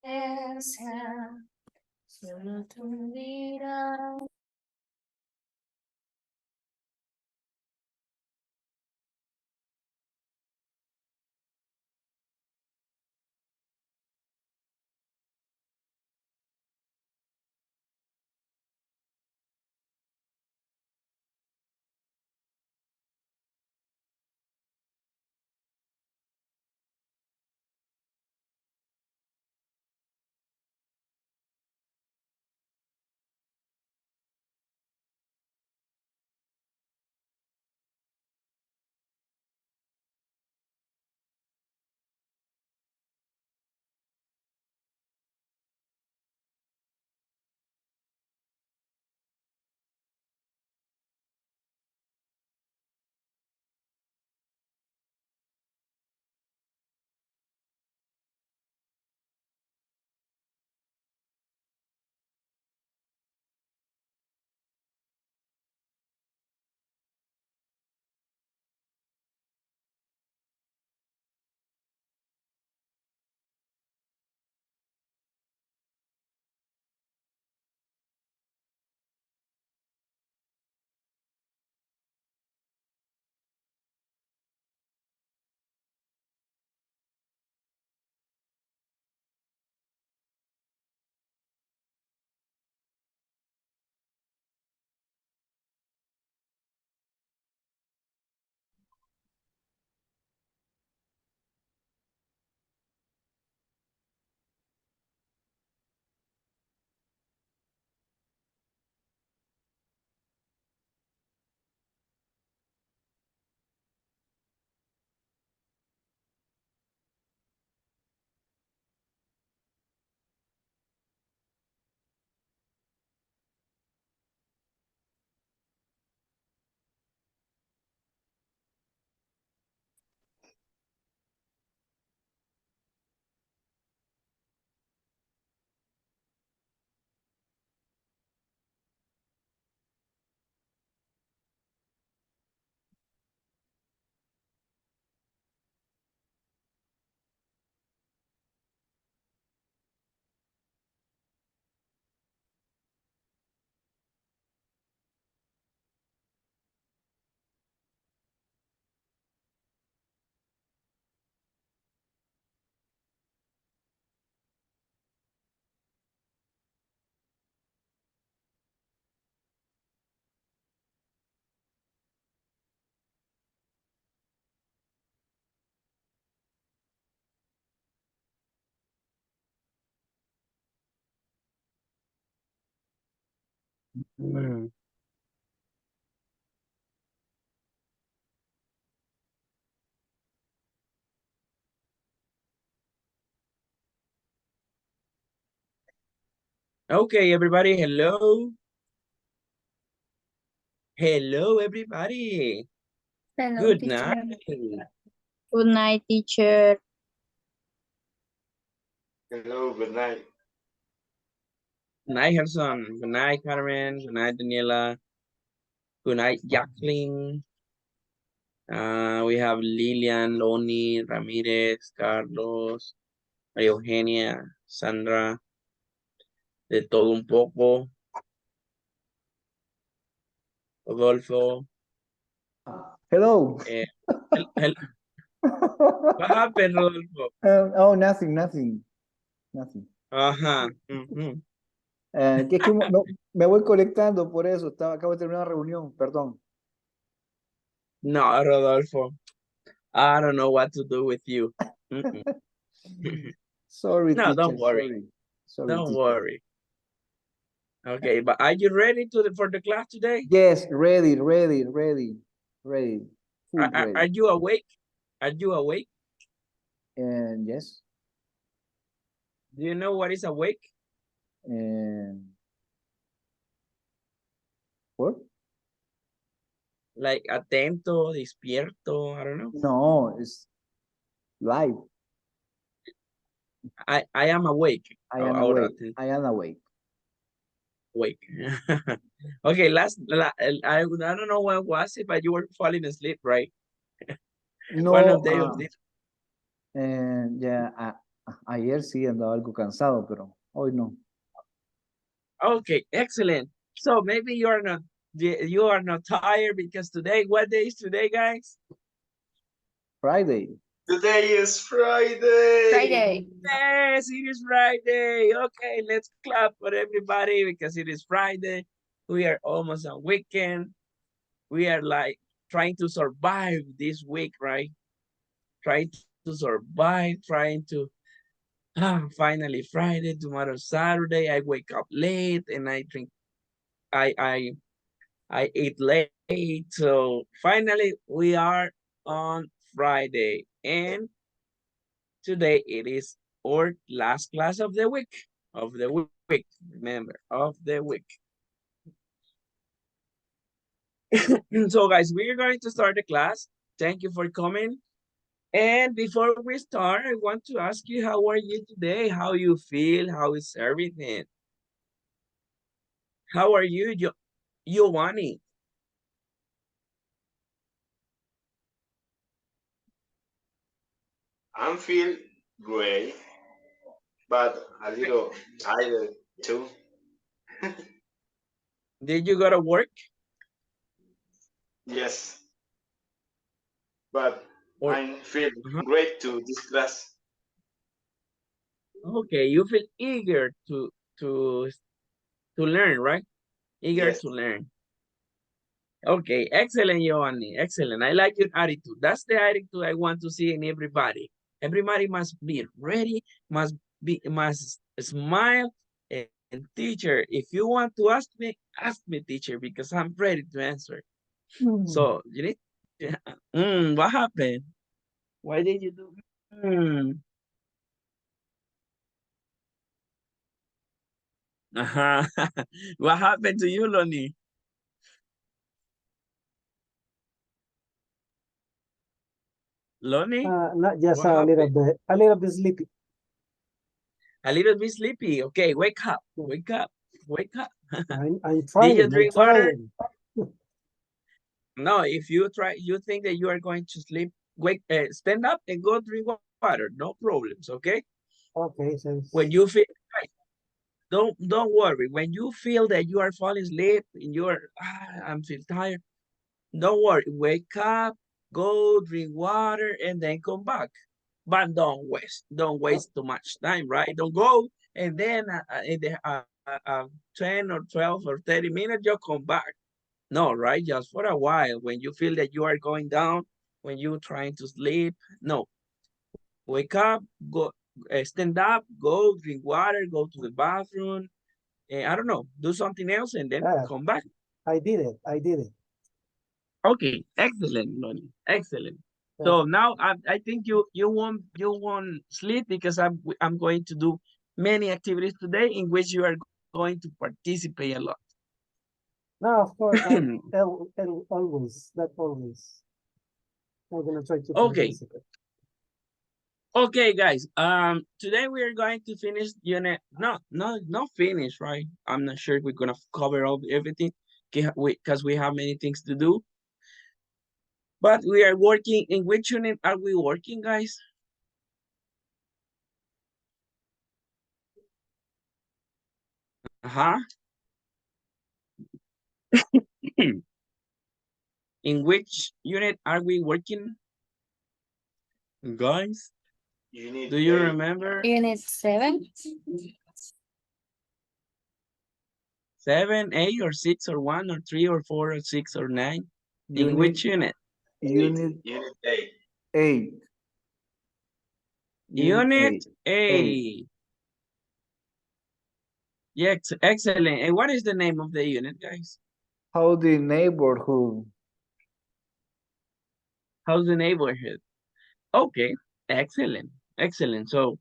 esa, solo tu mirada. Mm. Okay, everybody, hello. Hello, everybody. Hello, Good teacher. night. Good night, teacher. Hello, good night. Good night, Harrison. Good night, Carmen. Good night, Daniela. Good night, Jacqueline. We have Lilian, Loni, Ramirez, Carlos, María Eugenia, Sandra, de todo un poco, Rodolfo. Hello. Eh, what happened, Rodolfo? Oh, nothing. Ajá. Ujú. Que es que me voy conectando por eso. Acabo de terminar una reunión, perdón. No, Rodolfo. I don't know what to do with you. Mm-mm. Sorry, No, teacher. don't worry. Sorry, Don't teacher. worry. Okay, but are you ready for the class today? Yes, ready. Full ready. Are you awake? Are you awake? And yes. Do you know what is awake? And what? Like atento, despierto, I don't know. No, it's live. I am awake. I am Ahora, awake. awake. Okay, I don't know what was it, but you were falling asleep, right? No, One of the of this. and yeah, Ayer sí andaba algo cansado, pero hoy no. Okay, excellent. So maybe you are not tired because today, what day is today, guys? Friday. Today is Friday. Friday. Yes, it is Friday. Okay, let's clap for everybody because it is Friday. We are almost on weekend. We are like trying to survive this week, right? Trying to survive, trying to finally Friday, tomorrow Saturday. I wake up late and I drink. I eat late. So finally we are on Friday, and today it is our last class of the week. Remember, of the week. So guys, we're going to start the class. Thank you for coming. And before we start, I want to ask you, how are you today? How you feel? How is everything? How are you, Giovanni? I'm feel great, but a little tired too. Did you go to work? Yes, but Or I feel uh-huh. great to this class. Okay, you feel eager to to learn, right? Eager Yes, to learn. Okay, excellent, Giovanni. Excellent. I like your attitude. That's the attitude I want to see in everybody. Everybody must be ready, must smile. And teacher, if you want to ask me, teacher, because I'm ready to answer. So you need what happened? Why did you do? Uh-huh. What happened to you, Lonnie? Lonnie? Not just What happened? a little bit sleepy. A little bit sleepy. Okay, wake up. Yeah. Wake up. Wake up. I'm Did you trying. I'm drink water? trying. No, if you try, you think that you are going to sleep, stand up and go drink water. No problems, okay? Okay, so When you feel, right, don't worry. When you feel that you are falling asleep and I'm feel tired, don't worry. Wake up, go drink water, and then come back. But don't waste too much time, right? Don't go and then in the 10 or 12 or 30 minutes, you come back. No, right? Just for a while. When you feel that you are going down, when you're trying to sleep, no. Wake up, go, stand up, go drink water, go to the bathroom. I don't know, do something else and then yeah, come back. I did it. I did it. Okay, excellent, Lonnie. Excellent. Yeah. So now I think you won't sleep because I'm going to do many activities today in which you are going to participate a lot. No, of course, always, not always. I'm gonna try to Okay. participate. Okay, guys. Today we are going to finish unit. No, not finish, right? I'm not sure we're gonna cover all everything because we have many things to do. But we are working. In which unit are we working, guys? Uh-huh. In which unit are we working, guys? you need Do you a remember? Unit 7. 7, 8, or 6, or 1, or 3, or 4, or 6, or 9? In Unit, which unit? unit unit A. 8. Unit Unit 8. A. Yes, excellent. And what is the name of the unit, guys? How the neighborhood? How's the neighborhood? Okay, excellent, excellent. So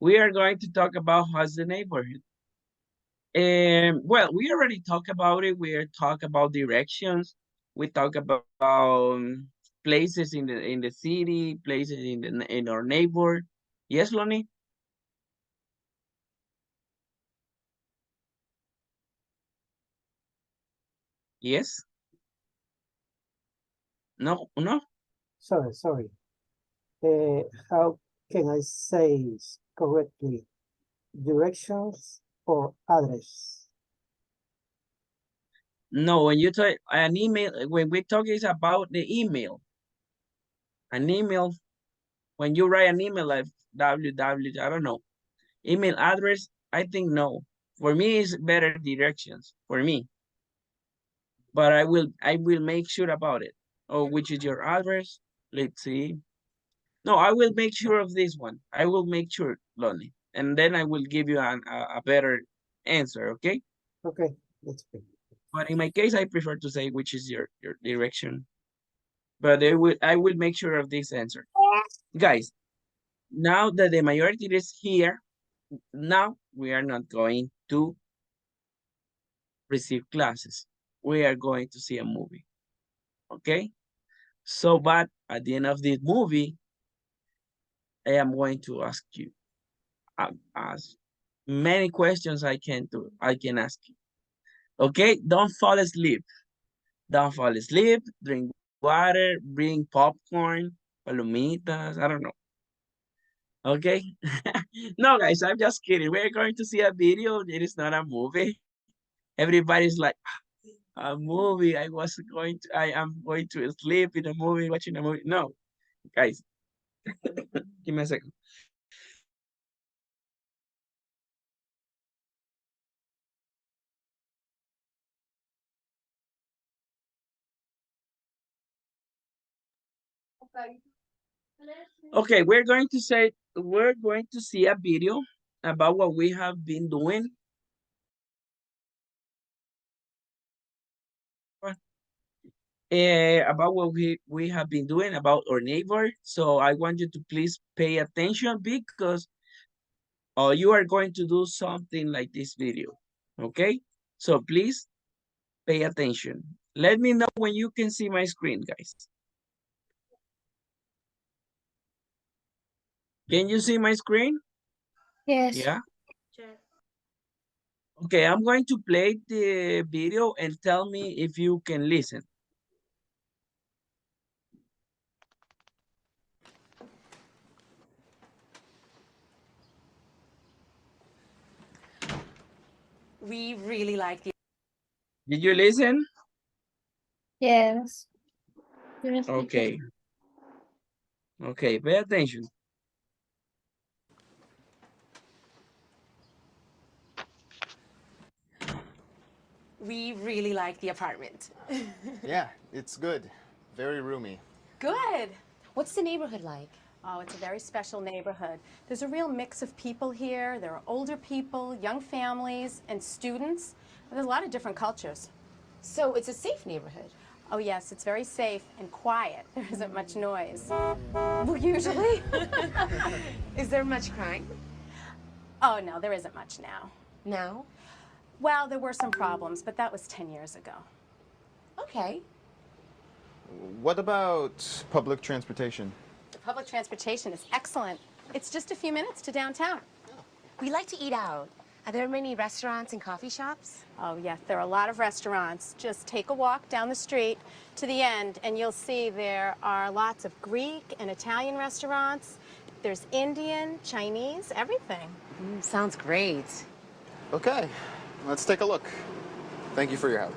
we are going to talk about how's the neighborhood. And well, we already talked about it. We are talk about directions. We talk about places in the city, places in our neighbor. Yes, Lonnie? Yes? No, no? Sorry. How can I say correctly. Directions or address. No, when you type an email, when we talk is about the email. An email, when you write an email like www, I don't know. Email address, I think no. For me, it's better directions for me. But I will make sure about it. Oh, which is your address? Let's see. No, I will make sure of this one. I will make sure, Lonnie. And then I will give you a better answer, okay? Okay, that's good. But in my case, I prefer to say which is your direction. But I will make sure of this answer. Guys, now that the majority is here, now we are not going to receive classes. We are going to see a movie, okay? So, but at the end of this movie, I am going to ask you as many questions I can ask you. Okay, don't fall asleep. Don't fall asleep. Drink water. Bring popcorn, palomitas. I don't know. Okay. No, guys, I'm just kidding. We're going to see a video. It is not a movie. Everybody's like, a movie. I am going to sleep in a movie, watching a movie. No, guys, give me a second. Okay, we're going to see a video about what we have been doing. About what we have been doing about our neighbor. So I want you to please pay attention because you are going to do something like this video. Okay, so please pay attention. Let me know when you can see my screen, guys. Can you see my screen? Yes. Yeah. Okay, I'm going to play the video and tell me if you can listen. We really like the Did you listen? Yes. Okay. Okay, pay attention. apartment. Yeah, it's good. Very roomy. Good. What's the neighborhood like? Oh, it's a very special neighborhood. There's a real mix of people here. There are older people, young families, and students. There's a lot of different cultures. So it's a safe neighborhood. Oh, yes, it's very safe and quiet. There isn't much noise. Well, usually. Is there much crime? Oh, no, there isn't much now. No? Well, there were some problems, but that was 10 years ago. Okay. What about public transportation? The public transportation is excellent. It's just a few minutes to downtown. We like to eat out. Are there many restaurants and coffee shops? Oh, yes, there are a lot of restaurants. Just take a walk down the street to the end, and you'll see there are lots of Greek and Italian restaurants. There's Indian, Chinese, everything. Sounds great. Okay, let's take a look. Thank you for your help.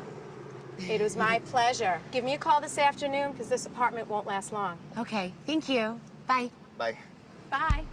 It was my pleasure. Give me a call this afternoon, because this apartment won't last long. Okay, thank you. Bye. Bye. Bye.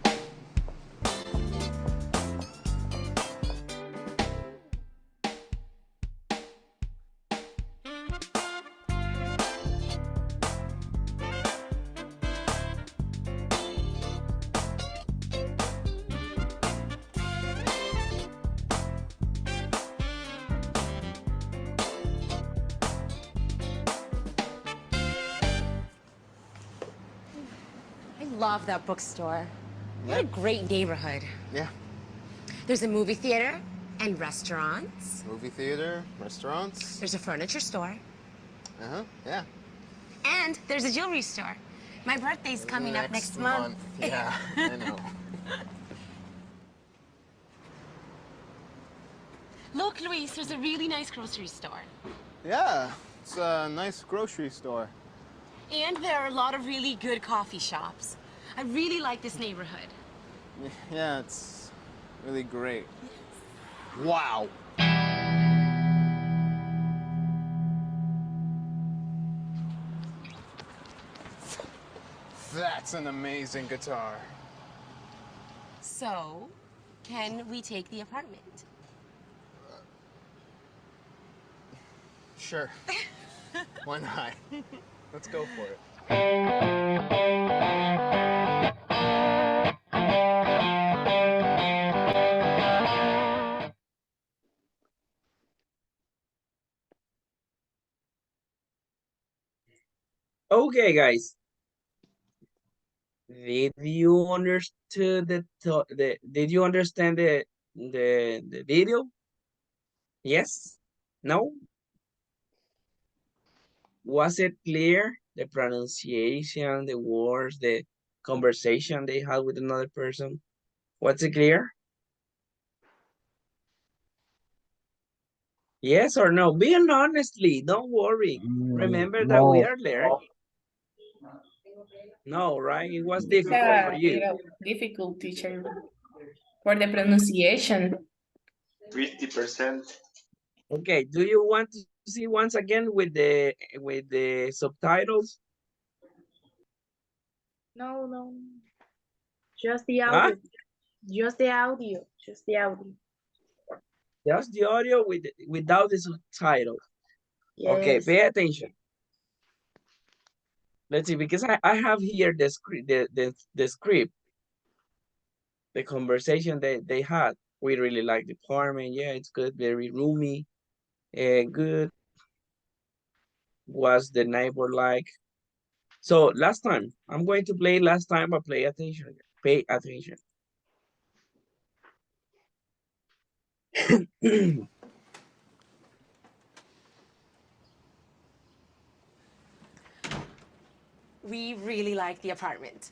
I love that bookstore. What a great neighborhood. Yeah. There's a movie theater and restaurants. Movie theater, restaurants. There's a furniture store. Uh-huh, yeah. And there's a jewelry store. My birthday's coming up next month. Yeah, I know. Look, Luis, there's a really nice grocery store. Yeah, it's a nice grocery store. And there are a lot of really good coffee shops. I really like this neighborhood. Yeah, it's really great. Wow. That's an amazing guitar. So, can we take the apartment? Sure. Why not? Let's go for it. Okay, guys. Did you understood did you understand the video? Yes? No? Was it clear? The pronunciation, the words, the conversation they had with another person? Was it clear? Yes or no? Being honestly, don't worry. Remember that we No. are learning. No, right? It was difficult for you. Era difficult, teacher, for the pronunciation. 50%. Okay, do you want to see once again with the subtitles? No, no. Just the Huh? audio. Just the audio. Just the audio. Just the audio without the subtitles. Okay, Yes. pay attention. Let's see, because I have here the script, the script, the conversation they had. We really like the apartment. Yeah, it's good, very roomy. Good. Was the neighbor like? So last time, I'm going to play last time, but pay attention. Pay attention. We really like the apartment.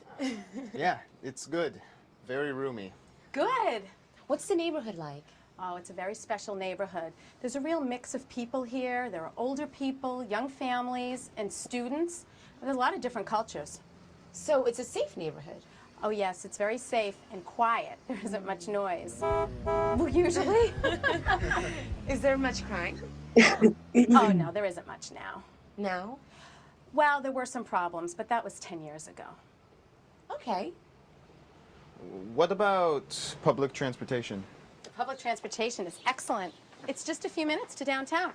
Yeah, it's good. Very roomy. Good. What's the neighborhood like? Oh, it's a very special neighborhood. There's a real mix of people here. There are older people, young families, and students. There's a lot of different cultures. So it's a safe neighborhood. Oh, yes, it's very safe and quiet. There isn't much noise. Well, usually. Is there much crime? Oh, no, there isn't much now. No? Well, there were some problems, but that was 10 years ago. Okay. What about public transportation? Public transportation is excellent. It's just a few minutes to downtown.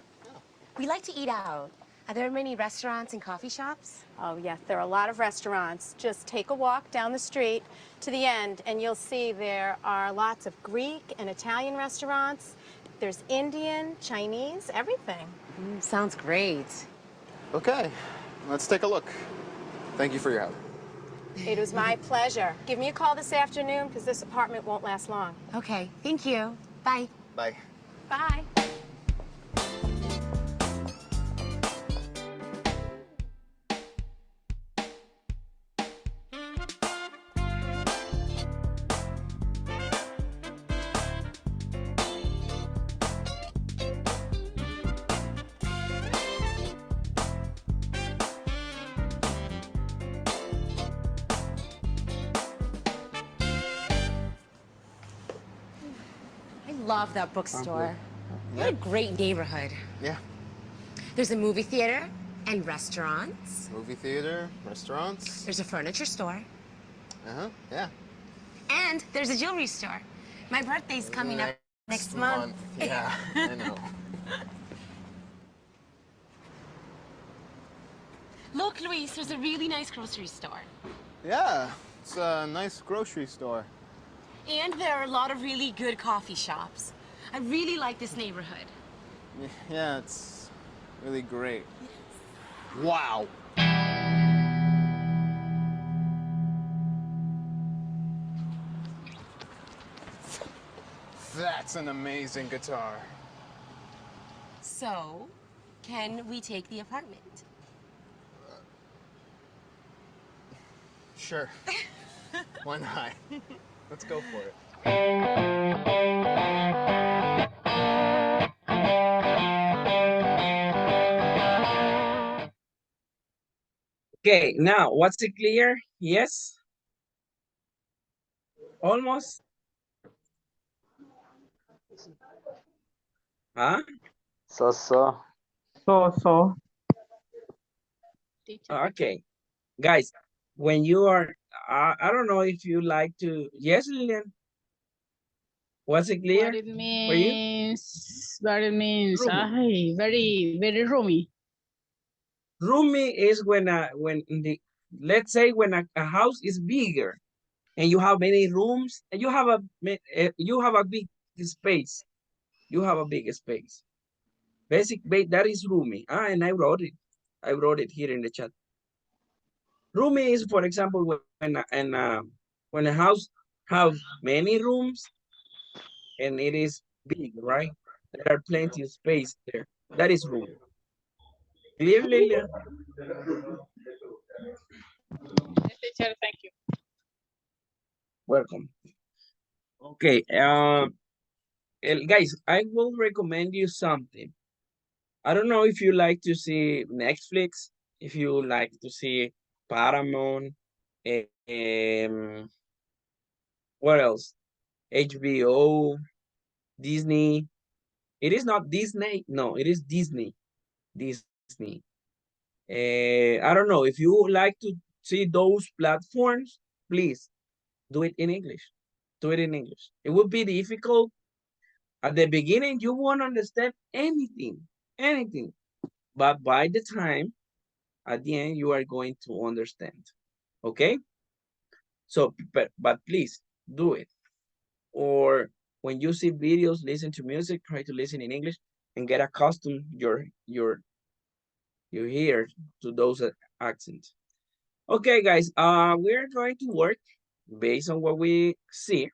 We like to eat out. Are there many restaurants and coffee shops? Oh, yes, there are a lot of restaurants. Just take a walk down the street to the end, and you'll see there are lots of Greek and Italian restaurants. There's Indian, Chinese, everything. Sounds great. Okay, let's take a look. Thank you for your help. It was my pleasure. Give me a call this afternoon, because this apartment won't last long. Okay, thank you. Bye. Bye. Bye. I love that bookstore. What a great neighborhood. Yeah. There's a movie theater and restaurants. Movie theater, restaurants. There's a furniture store. Uh-huh, yeah. And there's a jewelry store. My birthday's coming up next month. Yeah, I know. Look, Luis, there's a really nice grocery store. Yeah, it's a nice grocery store. And there are a lot of really good coffee shops. I really like this neighborhood. Yeah, it's really great. Wow. That's an amazing guitar. So, can we take the apartment? Sure. Why not? Let's go for it. Okay, now, was it clear? Yes? Almost? Huh? So. So. Okay. Guys, when you are, I don't know if you like to, yes, Lilian? Was it clear for you? What it means, Roomy. very roomy. Roomy is when let's say when a house is bigger and you have many rooms and you have a big space. You have a big space. That is roomy. And I wrote it. I wrote it here in the chat. Roomy is, for example, when a house has many rooms and it is big, right? There are plenty of space there. That is roomy. Clear, Lilian? Yes, teacher, thank you. Welcome. Okay. Guys, I will recommend you something. I don't know if you like to see Netflix, if you like to see Paramount, what else? HBO, Disney. It is not Disney. No, it is Disney. Disney. I don't know. If you like to see those platforms, please do it in English. Do it in English. It will be difficult. At the beginning, you won't understand anything. But by the time, at the end, you are going to understand. Okay? So, but please do it. Or when you see videos, listen to music, try to listen in English and get accustomed your ear to those accents. Okay, guys, we're going to work based on what we see.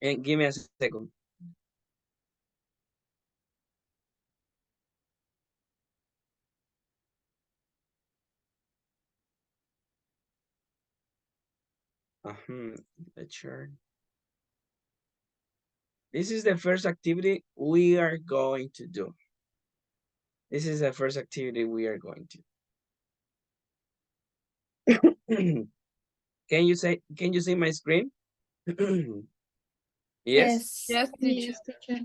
And give me a second. Let's share. This is the first activity we are going to do. This is the first activity we are going to. Can you see my screen? Yes? Yes, teacher. Yes, teacher.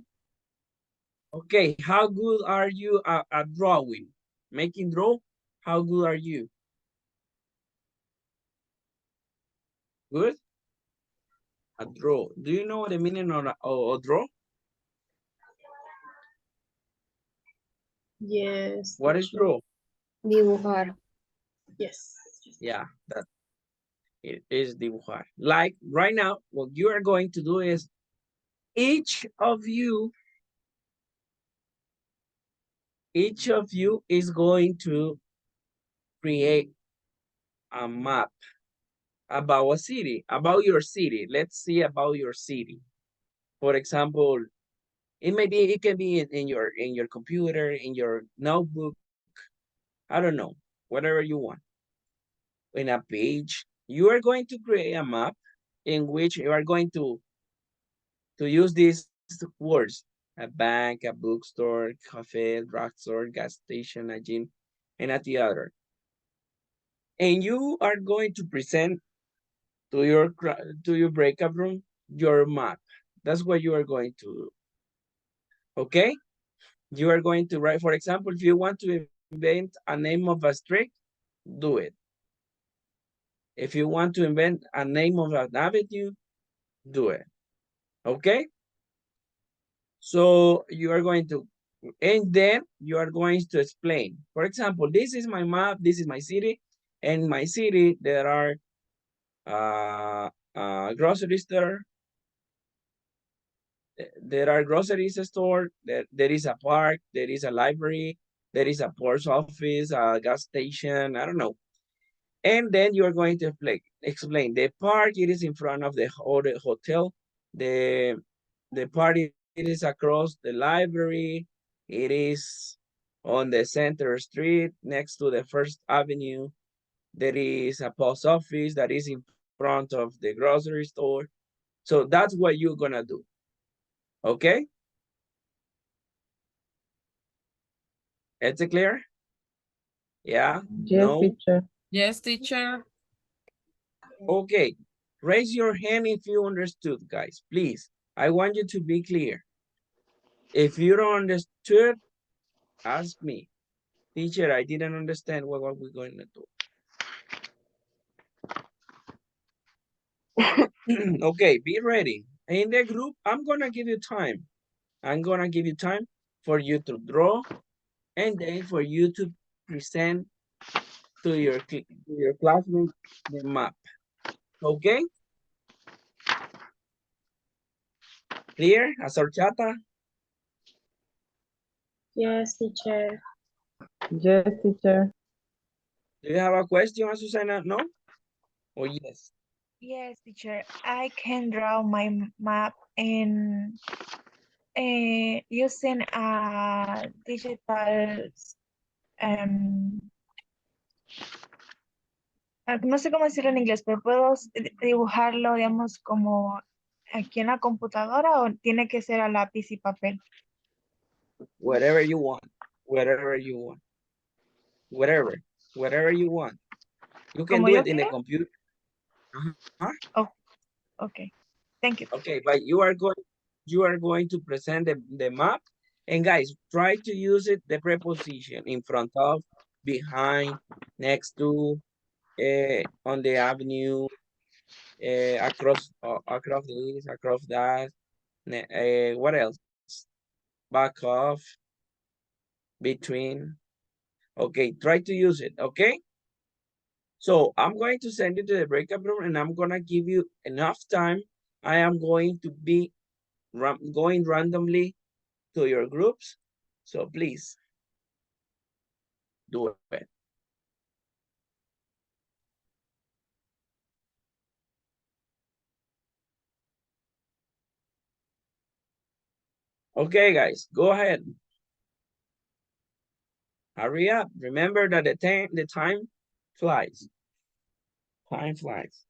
Okay, how good are you at drawing? Making draw? How good are you? Good? A draw. Do you know the meaning of a draw? Yes, What is teacher. draw? Dibujar. Yes. Yeah, that it is dibujar. Like right now, what you are going to do is each of you is going to create a map about a city, about your city. Let's see about your city. For example, it can be in your computer, in your notebook. I don't know, whatever you want. In a page, you are going to create a map in which you are going to use these words: a bank, a bookstore, cafe, drugstore, gas station, a gym, and a theater. And you are going to present to your breakout room your map. That's what you are going to do. Okay? You are going to write, for example, if you want to invent a name of a street, do it. If you want to invent a name of an avenue, do it. Okay? So you are going to, and then you are going to explain. For example, this is my map, this is my city. And my city, there are grocery store, there are groceries store, there is a park, there is a library, there is a post office, a gas station, I don't know. And then you are going to explain the park, it is in front of the hotel, the park it is across the library, it is on the center street next to the First Avenue, there is a post office that is in front of the grocery store. So that's what you're gonna do. Okay? Is it clear? Yeah? Yes, No? teacher. Yes, teacher. Okay. Raise your hand if you understood, guys. Please, I want you to be clear. If you don't understood, ask me. Teacher, I didn't understand what we're going to do. Okay, be ready. In the group, I'm going to give you time. I'm going to give you time for you to draw and then for you to present to your classmates the map. Okay? Clear? As horchata? Yes, teacher. Yes, teacher. Do you have a question, Azucena? No? Or yes? Yes, teacher. I can draw my map in using a digital, um, no sé cómo decirlo en inglés, pero puedo dibujarlo, digamos, como aquí en la computadora o tiene que ser a lápiz y papel. Whatever you want. Whatever you want. Whatever you want. You can Como do yo it in the quiera. computer. Oh, okay. Thank you. Okay, but you are going to present the map. And guys, try to use it, the preposition in front of, behind, next to, on the avenue, across this, across that. What else? Back off, between. Okay, try to use it, okay? So I'm going to send you to the breakout room and I'm gonna give you enough time. I am going to be going randomly to your groups. So please do it. Okay, guys, go ahead. Hurry up. Remember that the time flies. Time flies.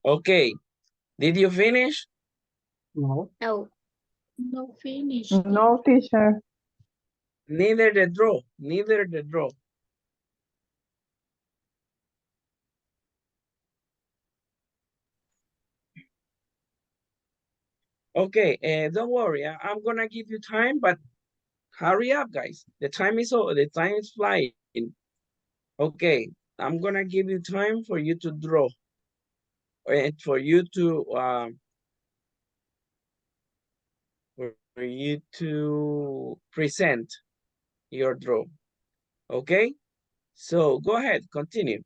Okay, did you finish? No. No. No finish. No, teacher. Neither the draw, neither the draw. Okay, don't worry. I'm gonna give you time, but hurry up, guys. The time is over. The time is flying. Okay, I'm gonna give you time for you to draw and for you to present your draw. Okay, so go ahead, continue.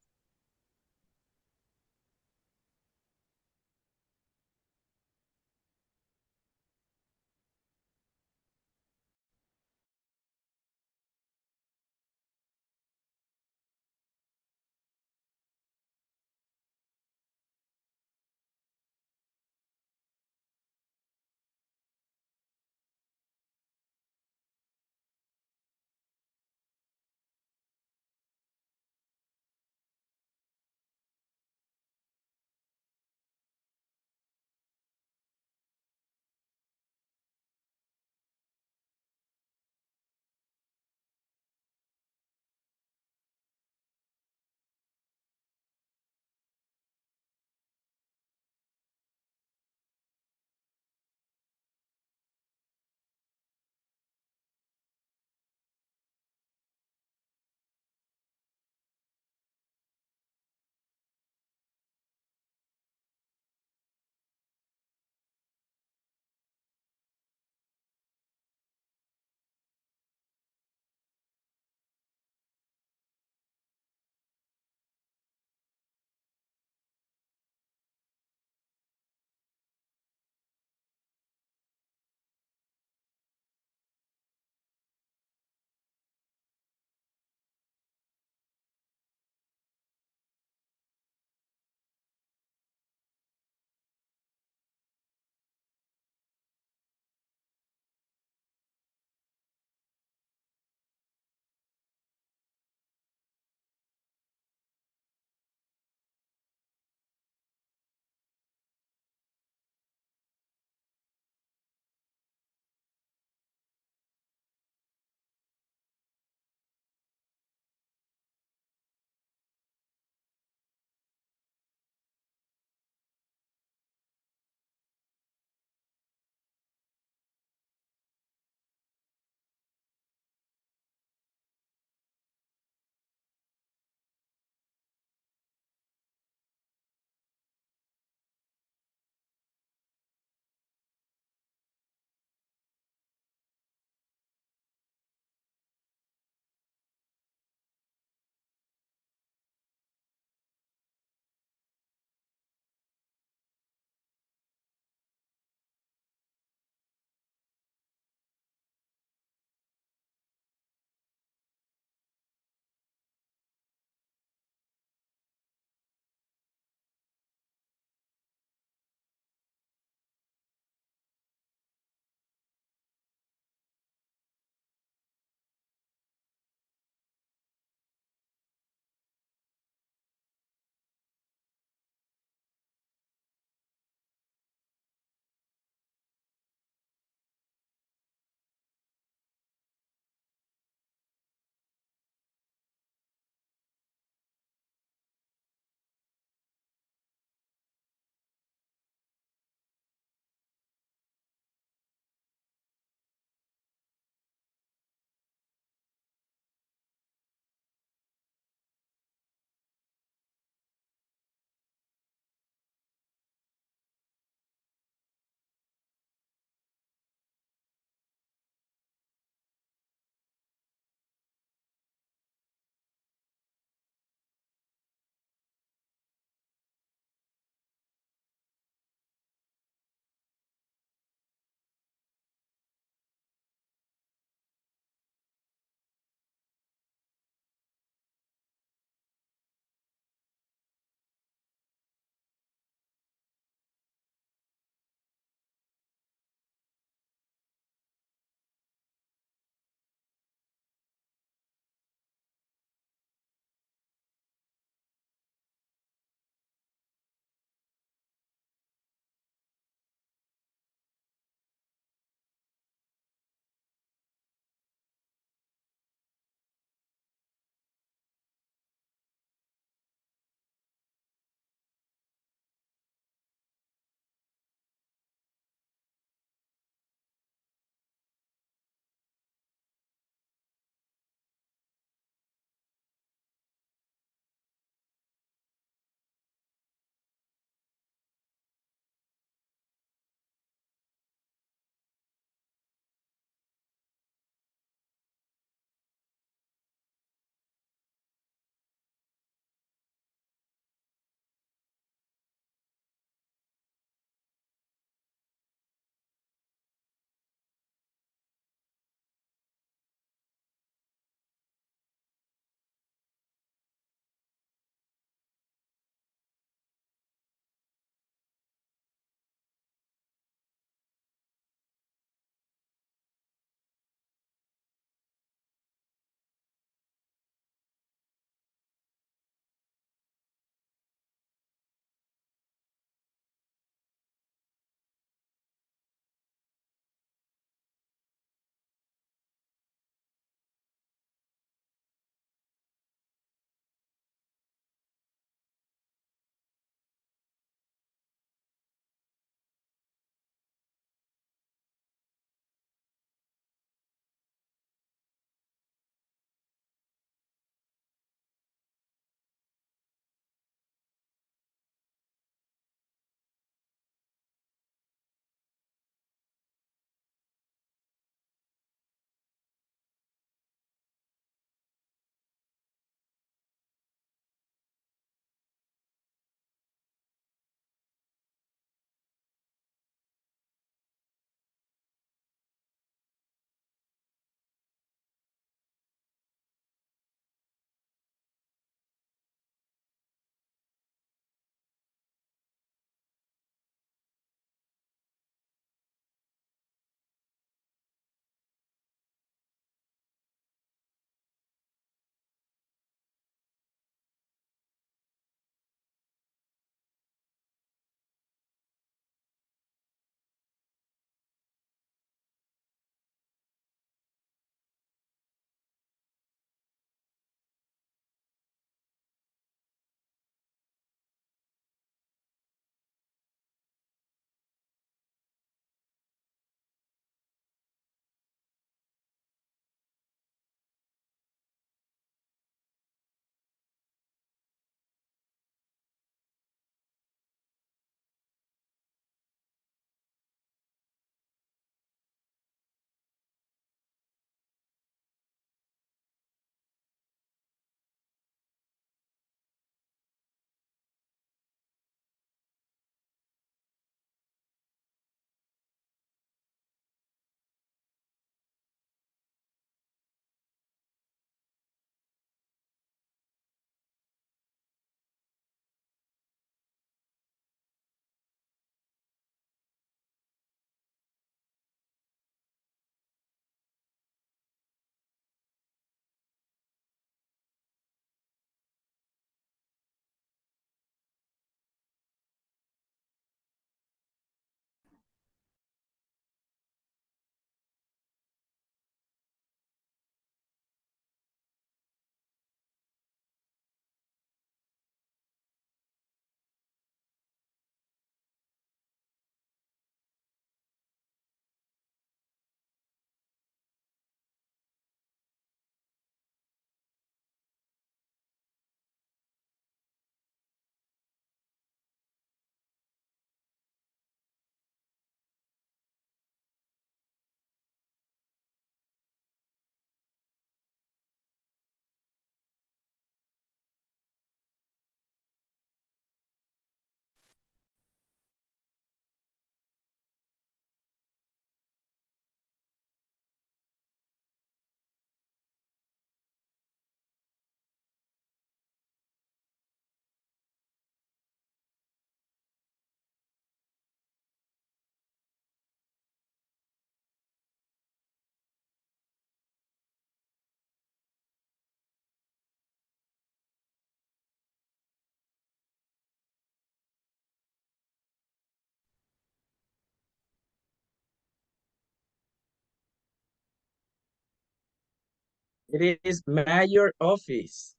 It is mayor office.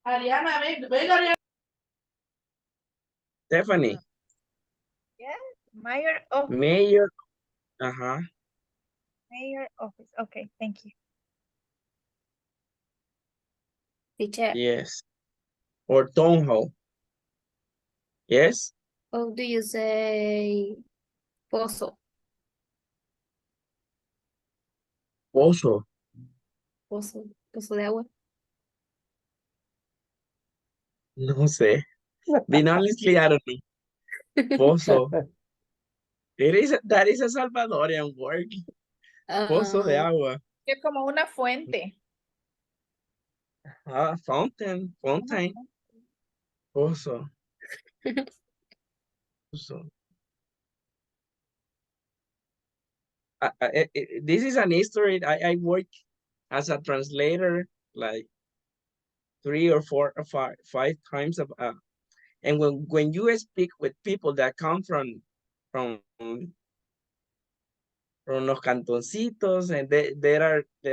Ariana, venga, Ariana. Stephanie, Yeah, mayor office. mayor. Uh-huh. Mayor office. Okay, thank you. Teacher, Yes. Or town hall. Yes. how do you say pozo? Pozo. Pozo, pozo de agua. No sé. Being honestly, I don't know. Pozo. That is a Salvadorian word. Pozo de Ah, agua. Es como una fuente. Ah, fountain. Fountain. Pozo. Pozo. This is an history. I work as a translator like 3 or 4 or 5 times and when you speak with people that come from los cantoncitos and there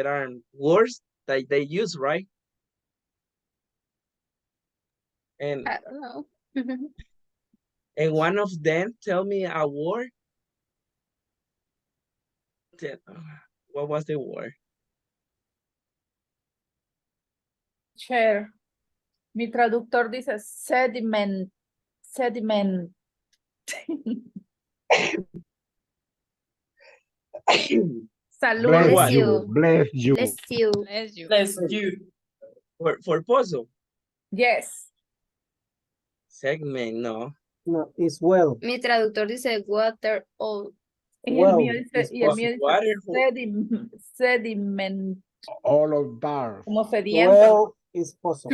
are words that they use, right? And I don't know. and one of them tell me a word. What was the word? Share. Mi traductor dice sediment. Sediment. Salud. For Bless what? you. Bless you. Bless you. Bless you. Bless you. For pozo? Yes. Segment, no. No, it's well. Mi traductor dice water all. Y el mío Well, dice, it's y el mío dice Water. sediment. All of bars. Como sediento. well is pozo.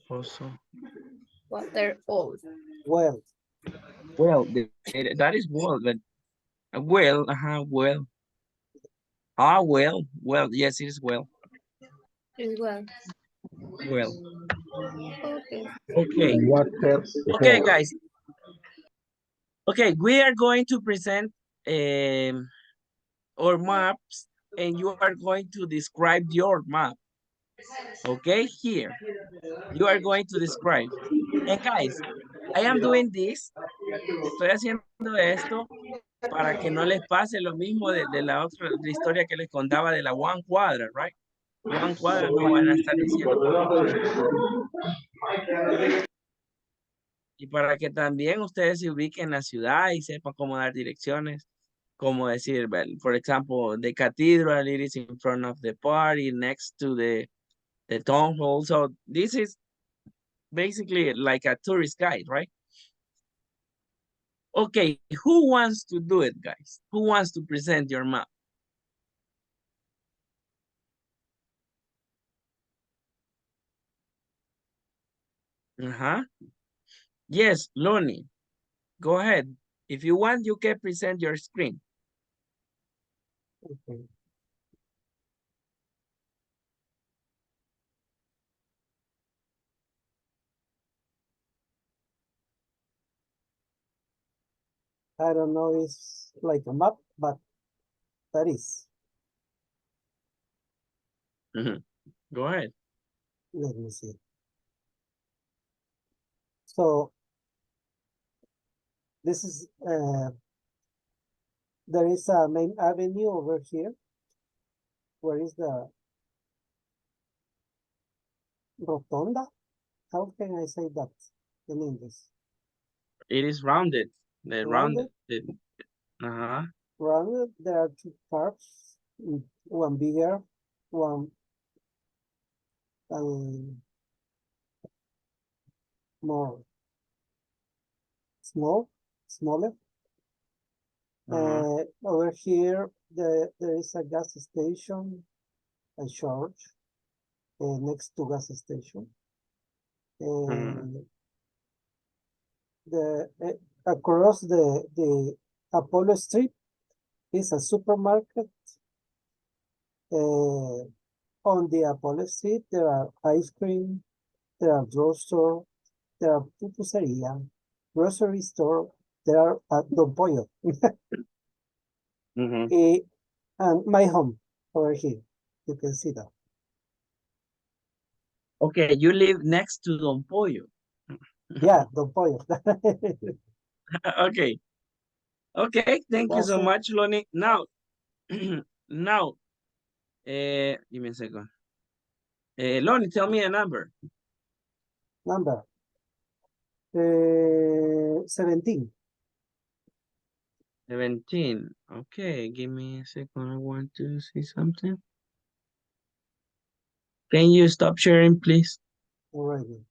Pozo. Water all. Well, Well, that is well, but well, well. Ah, well, yes, it is well. As well. Well, Okay. okay. Water. Okay, guys. Okay, we are going to present our maps and you are going to describe your map. Okay, here. You are going to describe. And guys, I am doing this. Estoy haciendo esto para que no les pase lo mismo de la otra de historia que les contaba de la one cuadra, right? One cuadra no van a estar diciendo. Y para que también ustedes se ubiquen en la ciudad y sepan cómo dar direcciones, como decir, well, for example, the cathedral, it is in front of the party, next to the town hall. So this is basically like a tourist guide, right? Okay, who wants to do it, guys? Who wants to present your map? Yes, Lonnie, go ahead. If you want, you can present your screen. okay. I don't know, it's like a map, but that is. Go ahead. Let me see. So this is there is a main avenue over here. Where is the rotonda? How can I say that in English? It is rounded. The Rounded? rounded. Rounded, there are two parts, one bigger, one more smaller. Over here, there is a gas station, a church, next to gas station. And across the Apollo Street is a supermarket. On the Apollo Street, there are ice cream, there are drugstore, there are pupuseria, grocery store, there are Don Pollo. And my home over here. You can see that. Okay, you live next to Don Pollo. Yeah, Don Pollo. Okay. Okay, thank you That's so it. much, Lonnie. Now, now, give me a second. Lonnie, tell me a number. Number 17. 17. Okay, give me a second. I want to see something. Can you stop sharing, please? Alrighty.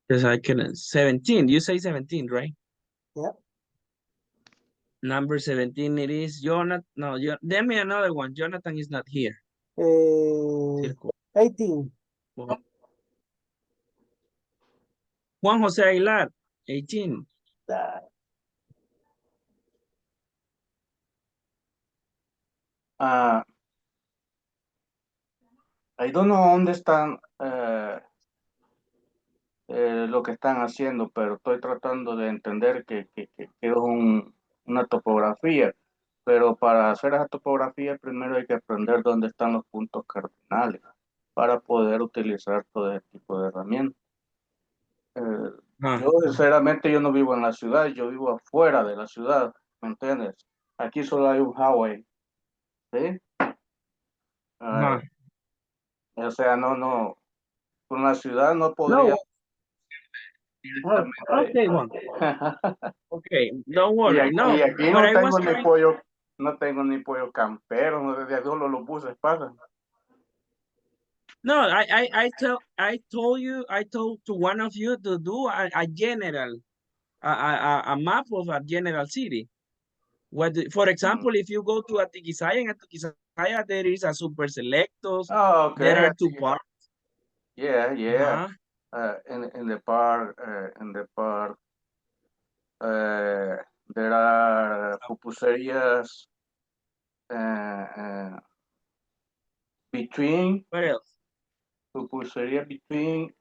Because I couldn't. 17. You say 17, right? Yep. Number 17 it is Jonathan. No, give me another one. Jonathan is not here. 18. Juan Jose Aguilar, 18. I don't know dónde están lo que están haciendo, pero estoy tratando de entender que es una topografía. Pero para hacer esa topografía primero hay que aprender dónde están los puntos cardinales para poder utilizar todo ese tipo de herramientas. Yo sinceramente yo no vivo en la ciudad, yo vivo afuera de la ciudad, ¿me entiendes? Aquí solo hay un highway, ¿sí? O sea, no, con la ciudad no podría. Okay, Juan. Okay, don't worry. No, y aquí what no I was tengo ni trying... pollo, no tengo ni pollo campero, no, desde solo los buses pasan. No, I told to one of you to do a general, a map of a general city. For example, if you go to Atiquizaya, in Atiquizaya there is a Super Selectos. Oh, okay. There are two parks. Yeah. In the park, there are pupuserias between. What else? Pupuseria between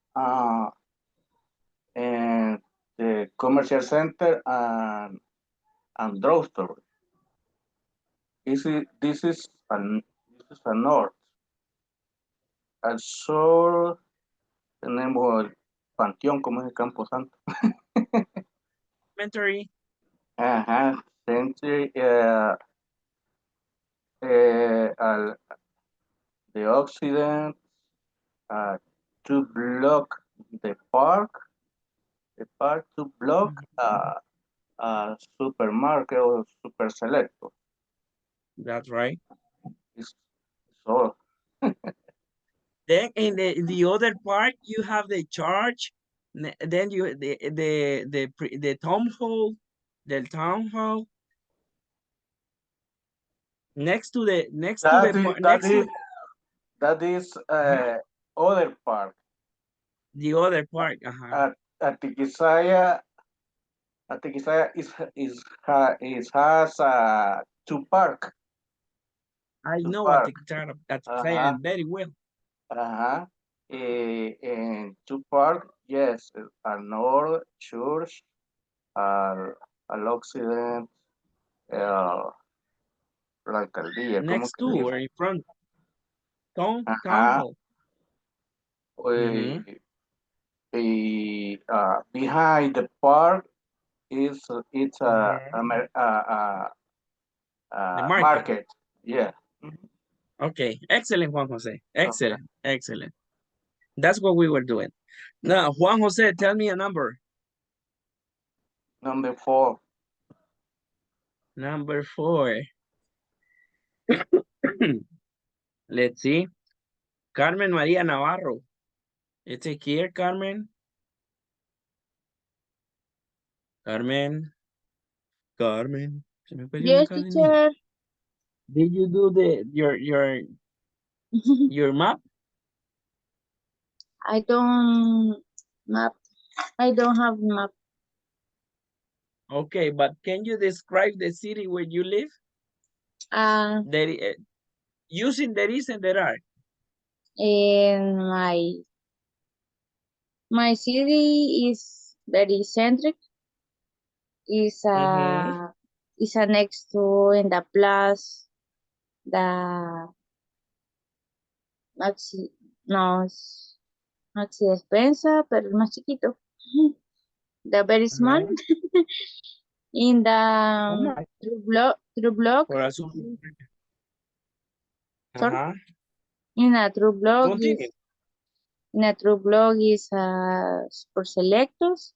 and the commercial center and drugstore. This is a north. Al sur tenemos el panteón, como es el Campo Santo. Cemetery. Ajá, Century, the Occident, to block the park, to block supermarket or super selecto. That's right. It's all. Then in the other part, you have the church. Then you the town hall, next to the that is other park. The other park. Atiquizaya has two park. I know Atiquizaya very well. In two park, yes, al north church, al occident, la alcaldía. Next to or in front. Town hall. Behind the park it's a market. Yeah. Okay, excellent, Juan Jose. Excellent, excellent. That's what we were doing. Now, Juan Jose, tell me a number. Number 4. Number 4. Let's see. Carmen María Navarro. It's here, Carmen. Carmen. Se me perdió una Yes, teacher. Did you do your map? I don't have map. Okay, but can you describe the city where you live? Using there is and there are. In my city is very centric. Is next to in the plus the Maxi, no, es Maxi Despensa, pero el más chiquito. The very small. Ajá. In the Ajá. true block. Por azul. Sorry. Ajá. In a true block Continue. is for selectors.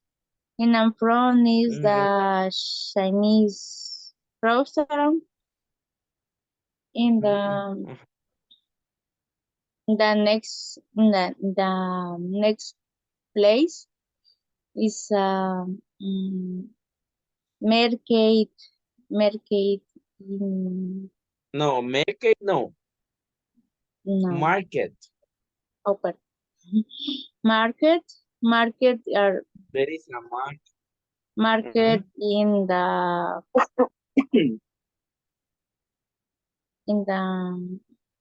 In front is Mhm. the Chinese restaurant. In Mhm. the next place is market in No, make it no. no Market. open market are There is a market. market in the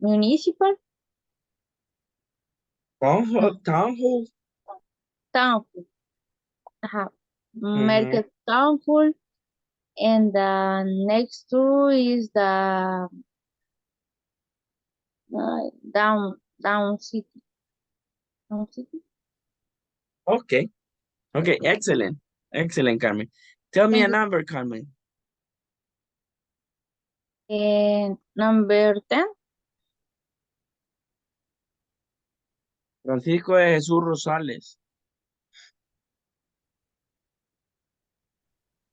municipal Town hall. Town hall. town uh, Mhm. market town hall, and the next two is the down city down city. Okay. Okay. Excellent. Excellent, Carmen. Tell me a Thank you. number, Carmen. And number 10. Francisco de Jesús Rosales.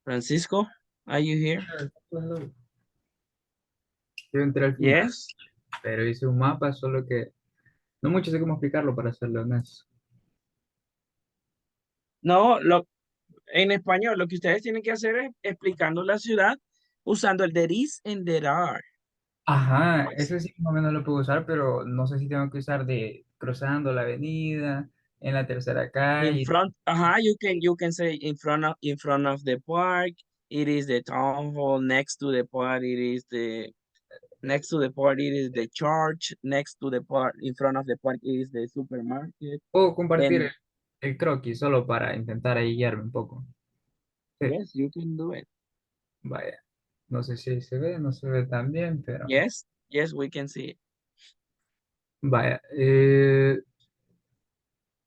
Francisco, are you here? Yo entré al final, Yes. pero hice un mapa, solo que no mucho sé cómo explicarlo para serle honesto. No, en español, lo que ustedes tienen que hacer es explicando la ciudad usando el there is and there are. Ajá, ese sí más o menos lo puedo usar, pero no sé si tengo que usar de cruzando la avenida, en la tercera In calle. front, you can say in front of the park. It is the town hall. Next to the park, it is the church. Next to the park, in front of the park, it is the supermarket. Puedo compartir And el croquis solo para intentar ahí guiarme un poco. Sí, yes, you can do it. vaya. No sé si ahí se ve, no se ve tan bien, pero Yes, yes, we can see it. vaya.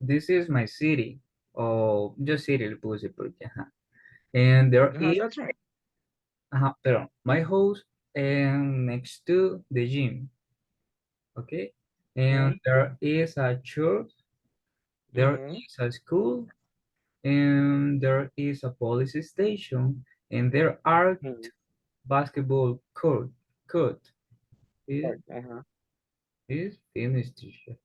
This is my city. O just city le puse porque, ajá. And there is, That's right. ajá, pero my house and next to the gym. Okay. And there is a church, there is a school, and there is a police station, and there are two basketball court. Is finished, teacher.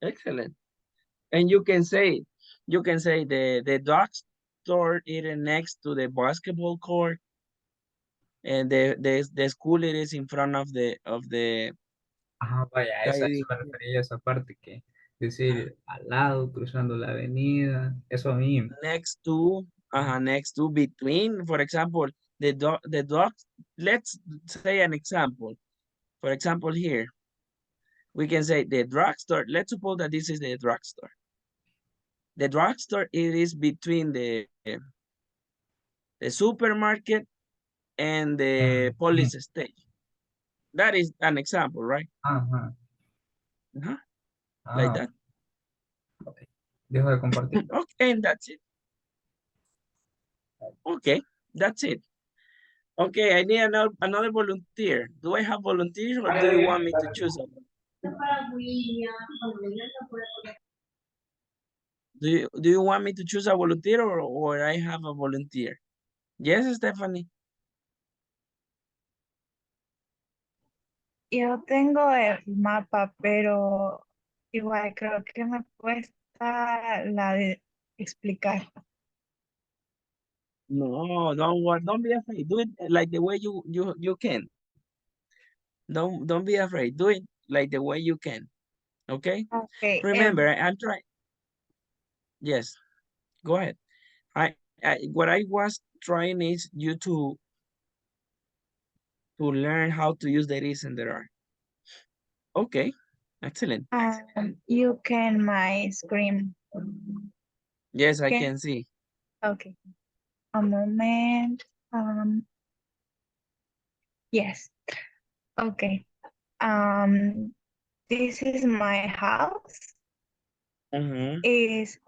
Excellent. And you can say the dog store is next to the basketball court, and the school it is in front of the Ajá, vaya, eso me refería a esa parte que decir al lado, cruzando la avenida, eso mismo. next to between, for example, the dog. Let's say an example. For example, here we can say the drugstore. Let's suppose that this is the drugstore. The drugstore it is between the supermarket and the police station. That is an example, right? Ajá. Like Ah, that. ok. Dejo de compartir. Okay, and that's it. Okay, that's it. Okay, I need another volunteer. Do I have volunteers or do you want me to choose them? Do you want me to choose a volunteer or I have a volunteer? Yes, Stephanie. Yo tengo el mapa, pero igual creo que me cuesta la de explicar. No, don't worry, don't be afraid. Do it like the way you can. Don't be afraid. Do it like the way you can. Okay? Okay, Remember, I'm trying. Yes, go ahead. What I was trying is you to learn how to use the is and there are. Okay, excellent. you can my screen. Yes, I Okay. can see. Okay. A moment. Yes. Okay. This is my house. Is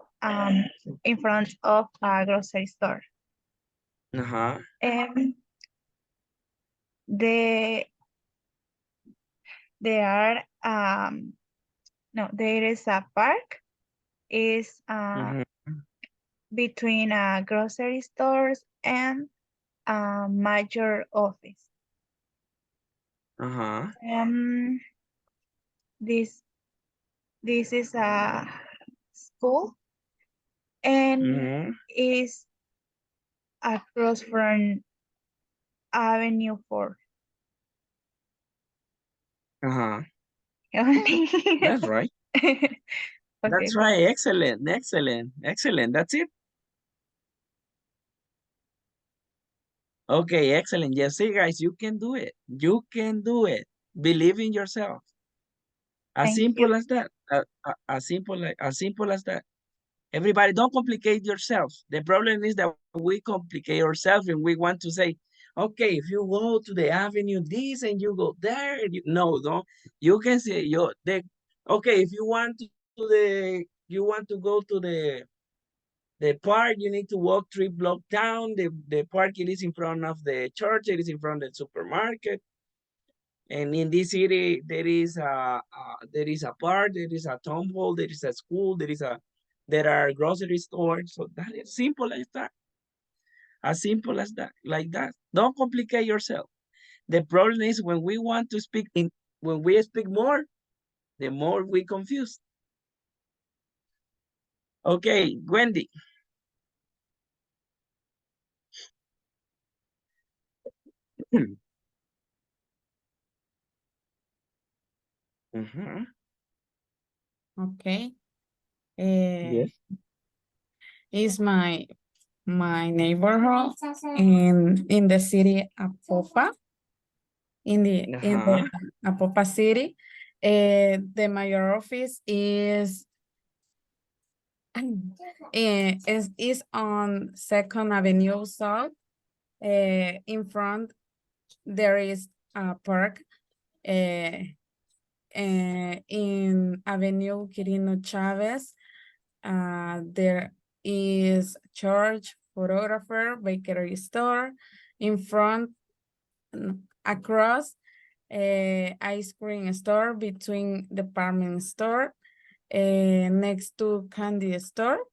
in front of a grocery store. And the there are no, there is a park is between grocery stores and a major office. This is a school and is across from Avenue 4. That's right. Okay. That's right. Excellent. Excellent. Excellent. That's it. Okay, excellent. Yes, see, guys, you can do it. You can do it. Believe in yourself. As Thank simple you. as that. As simple as that. Everybody, don't complicate yourself. The problem is that we complicate ourselves and we want to say, okay, if you go to the avenue this and you go there, no, don't. You can say okay, if you want to go to the park, you need to walk 3 blocks down. The park, it is in front of the church, it is in front of the supermarket. And in this city, there is a park, there is a town hall, there is a school, there are grocery stores. So that is simple as that. As simple as that, like that. Don't complicate yourself. The problem is when we want to when we speak more, the more we confuse. Okay, Wendy. Okay. Yes. Is my neighborhood in the city Apopa, in the Apopa city. The mayor office is is on 2nd Avenue South. In front there is a park. In Avenue Quirino Chavez, there is church, photographer, bakery store. In front, across, ice cream store, between department store, next to candy store,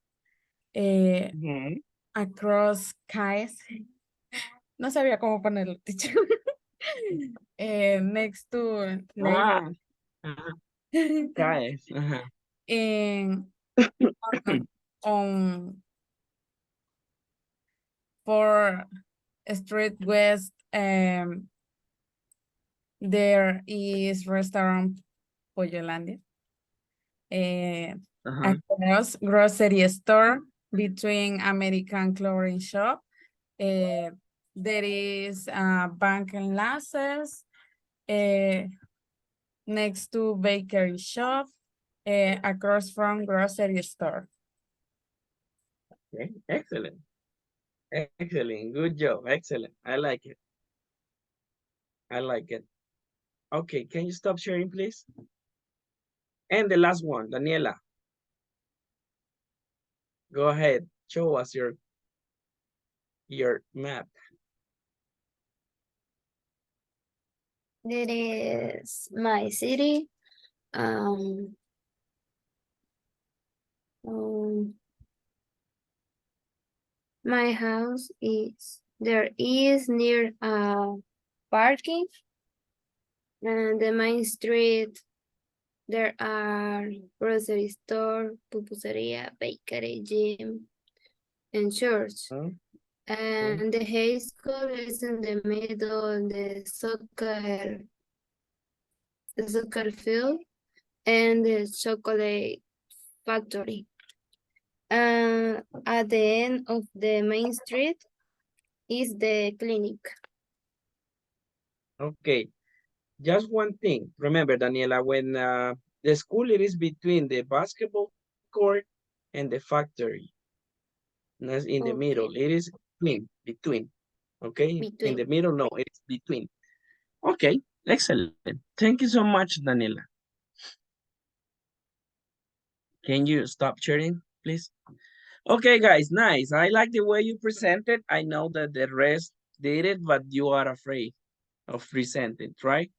across Clase. No sabía cómo ponerlo, teacher. Next to Guys. in on for Street West, there is restaurant Pollolandia. Across grocery store between American clothing shop. There is bank enlaces next to bakery shop, across from grocery store. Okay, excellent. Excellent. Good job. Excellent. I like it. I like it. Okay, can you stop sharing, please? And the last one, Daniela. Go ahead. Show us your map. That is my city. My house is near a parking, and the main street there are grocery store, pupuseria, bakery, gym, and church. And the high school is in the middle, the soccer field, and the chocolate factory. At the end of the main street is the clinic. Okay, just one thing. Remember, Daniela, when the school, it is between the basketball court and the factory. That's in the middle. It is between. Okay? In the middle, no, it's between. Okay, excellent. Thank you so much, Daniela. Can you stop sharing, please? Okay, guys, nice. I like the way you presented. I know that the rest did it, but you are afraid of presenting, right?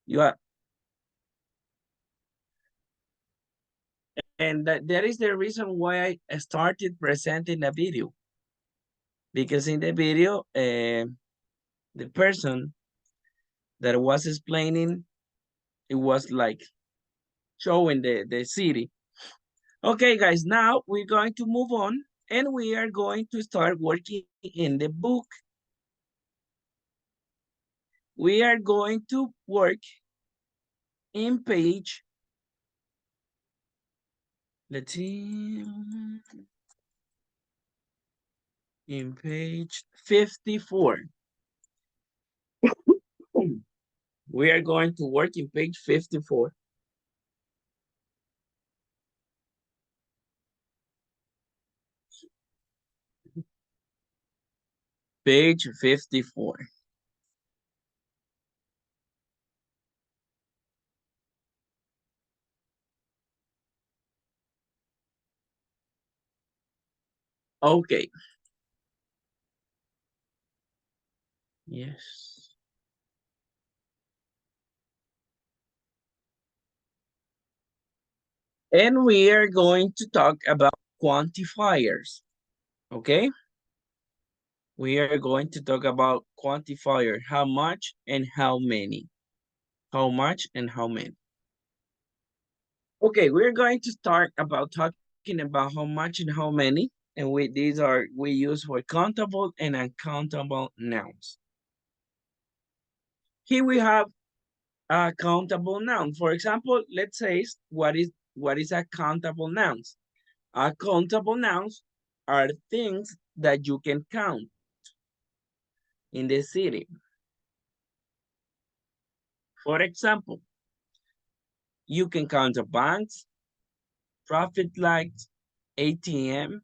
You are. And that is the reason why I started presenting a video. Because in the video, the person that was explaining, it was like showing the city. Okay, guys, now we're going to move on and we are going to start working in the book. We are going to work in page, let's see, in page 54. We are going to work in page 54. Page 54. Okay. Yes. And we are going to talk about quantifiers. Okay. We are going to talk about quantifier, how much and how many. How much and how many. Okay, we're going to start about talking about how much and how many. And we use for countable and uncountable nouns. Here we have a countable noun. For example, let's say what is a countable nouns? Countable nouns are things that you can count in the city. For example, you can count the banks, traffic lights, ATM.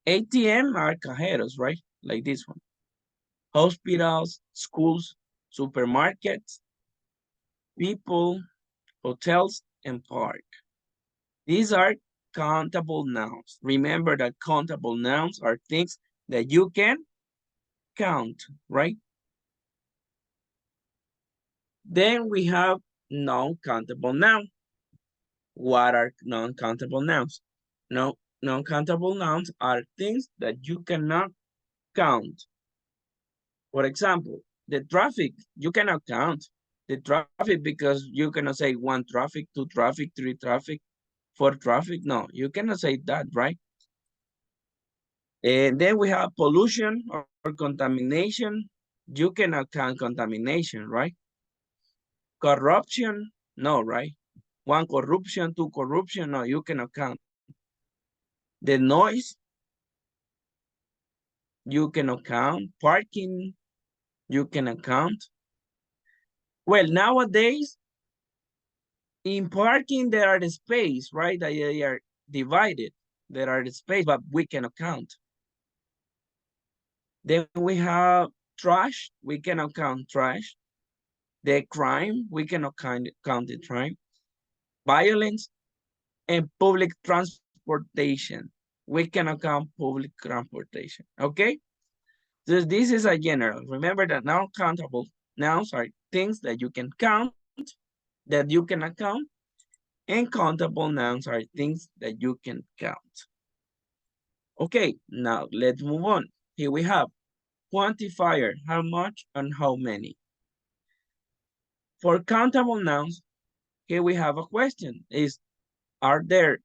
ATM are cajeros, right? Like this one. Hospitals, schools, supermarkets, people, hotels, and park. These are countable nouns. Remember that countable nouns are things that you can count, right? Then we have non-countable nouns. What are non-countable nouns? No, non-countable nouns are things that you cannot count. For example, the traffic, you cannot count the traffic because you cannot say one traffic, two traffic, three traffic, four traffic. No, you cannot say that, right? And then we have pollution or contamination. You cannot count contamination, right? Corruption, no, right? One corruption, two corruption, no, you cannot count. The noise, you cannot count. Parking, you cannot count. Well, nowadays, in parking, there are the space, right? They are divided. There are the space, but we cannot count. Then we have trash. We cannot count trash. The crime, we cannot count the crime. Violence and public transportation. We cannot count public transportation, okay? So this is a general. Remember that non-countable nouns are things that you can count, that you cannot count, and countable nouns are things that you can count. Okay, now let's move on. Here we have quantifier, how much and how many. For countable nouns, here we have a question. Are there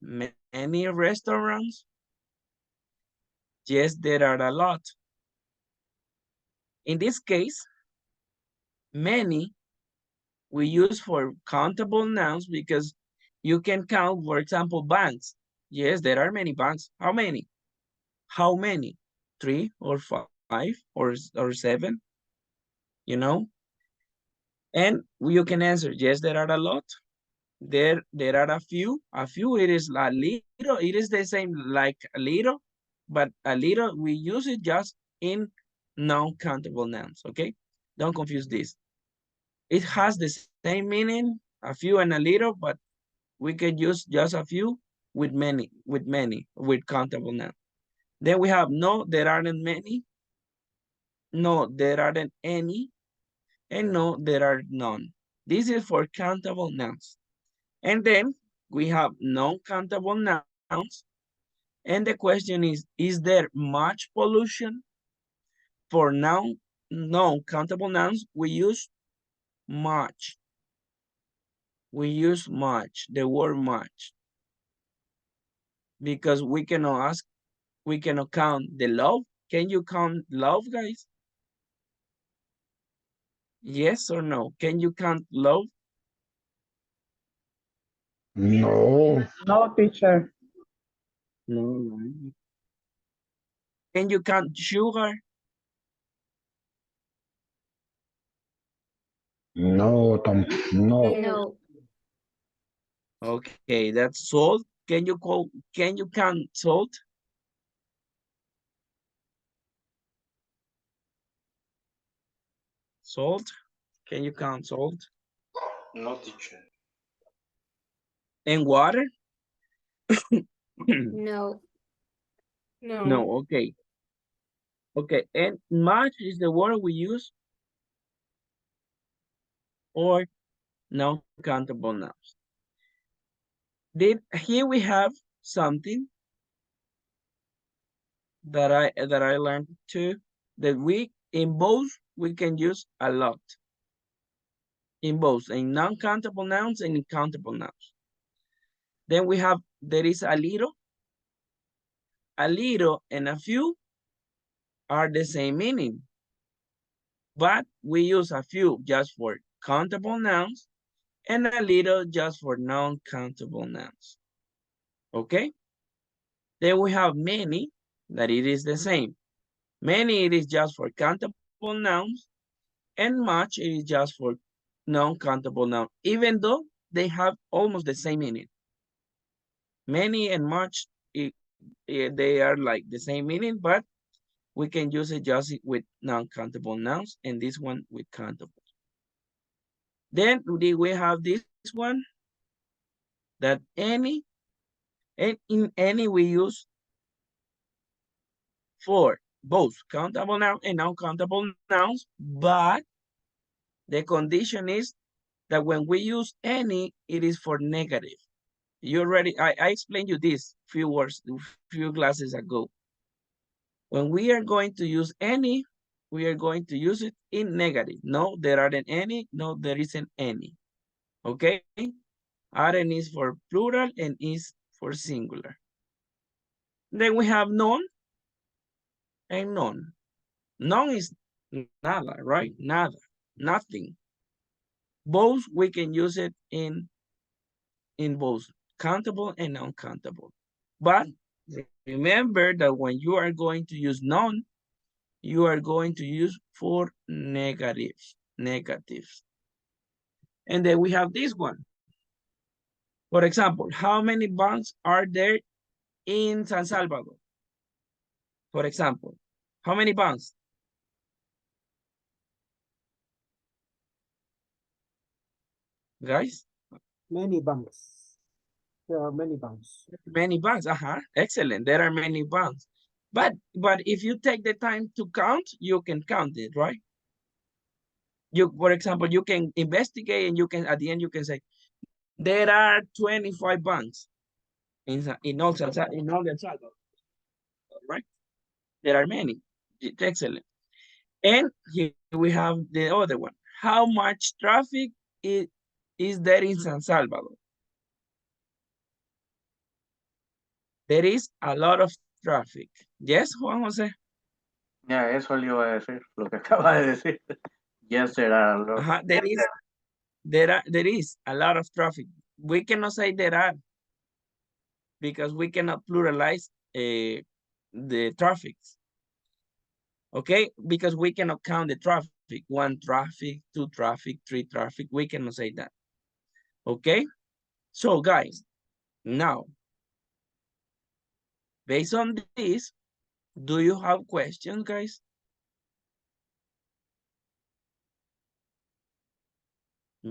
many restaurants? Yes, there are a lot. In this case, many we use for countable nouns because you can count, for example, banks. Yes, there are many banks. How many? How many? 3 or 5 or 7? You know? And you can answer, yes, there are a lot. There are a few. A few, it is a little. It is the same like a little, but a little, we use it just in non-countable nouns, okay? Don't confuse this. It has the same meaning, a few and a little, but we can use just a few with many, with countable nouns. Then we have no, there aren't many. No, there aren't any. And no, there are none. This is for countable nouns. And then we have non-countable nouns. And the question is there much pollution? For non-countable nouns, we use much. We use much, the word much. Because we cannot count the love. Can you count love, guys? Yes or no? Can you count love? No. No, teacher. No, right. Can you count sugar? No, no. No. Okay, that's salt. Can you count salt? Salt? Can you count salt? No, teacher. And water? No. No. No, okay. Okay, and much is the word we use or non-countable nouns. Here we have something that I learned too, that we in both we can use a lot. In both, in non-countable nouns and in countable nouns. Then we have there is a little and a few are the same meaning. But we use a few just for countable nouns and a little just for non-countable nouns. Okay? Then we have many, that it is the same. Many, it is just for countable nouns, and much, it is just for non-countable nouns, even though they have almost the same meaning. Many and much, they are like the same meaning, but we can use it just with non-countable nouns, and this one with countable. Then we have this one, that any, and in any we use for both countable nouns and non-countable nouns, but the condition is that when we use any, it is for negative. You already, I explained you this few classes ago. When we are going to use any, we are going to use it in negative. No, there aren't any. No, there isn't any. Okay? Aren't is for plural and is for singular. Then we have none and none. None is nada, right? Nada, nothing. Both we can use it in both countable and non-countable. But remember that when you are going to use none, you are going to use for negatives. And then we have this one. For example, how many banks are there in San Salvador? For example, how many banks? Guys? Many banks. There are many banks. Many banks, excellent. There are many banks. But if you take the time to count, you can count it, right? For example, you can investigate and you can, at the end, you can say, there are 25 banks in all El Salvador, right? There are many. It's excellent. And here we have the other one. How much traffic is there in San Salvador? There is a lot of traffic. Yes, Juan José? Ya, eso le iba a decir, lo que acaba de decir. Yes, there are a lot. There is a lot of traffic. We cannot say there are because we cannot pluralize the traffics. Okay, because we cannot count the traffic. 1 traffic, 2 traffic, 3 traffic. We cannot say that. Okay, so guys, now, based on this, do you have questions, guys?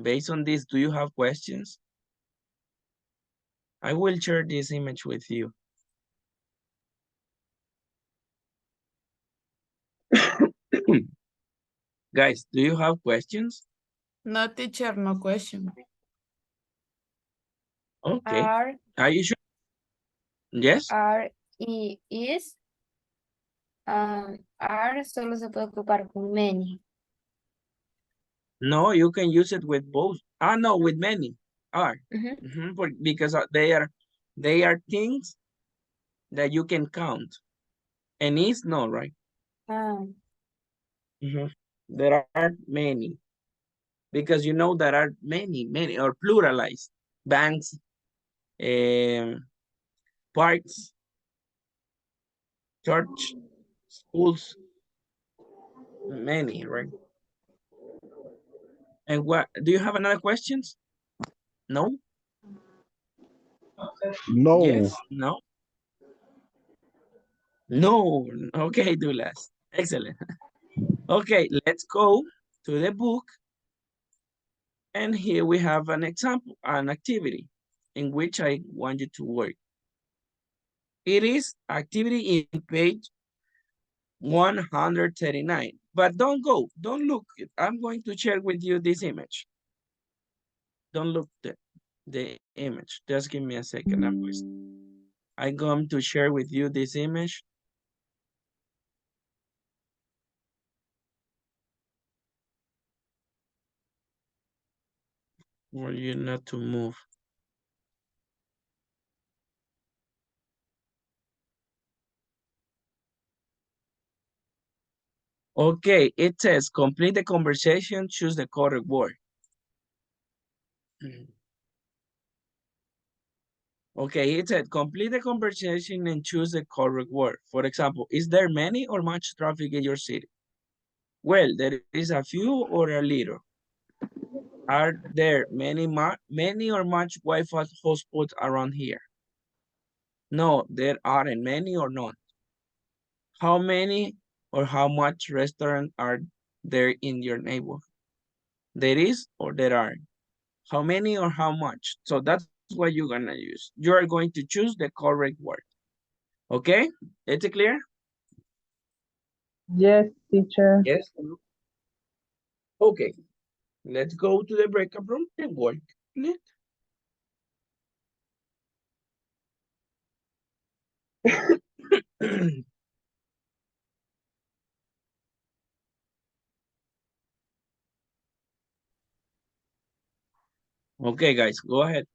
Based on this, do you have questions? I will share this image with you. Guys, do you have questions? No, teacher, no question. Okay. Are you sure? Yes? Is, are solo se puede ocupar con many. No, you can use it with both. Ah, no, with many. Are. Because they are things that you can count. And is no, right? There are many. Because you know there are many, or pluralized. Banks, parks, church, schools, many, right? And what, do you have another questions? No? No. Yes? No? No. Okay, Douglas. Excellent. Okay, let's go to the book. And here we have an example, an activity in which I want you to work. It is activity in page 139. But don't go, don't look. I'm going to share with you this image. Don't look the image. Just give me a second. I'm going to share with you this image. For you not to move. Okay, it says complete the conversation, choose the correct word. Okay, it said complete the conversation and choose the correct word. For example, is there many or much traffic in your city? Well, there is a few or a little. Are there many or much Wi-Fi hotspots around here? No, there aren't many or none. How many or how much restaurants are there in your neighborhood? There is or there aren't. How many or how much? So that's what you're gonna use. You are going to choose the correct word. Okay, is it clear? Yes, teacher. Yes. Okay, let's go to the breakout room and work on it. Okay, guys, go ahead.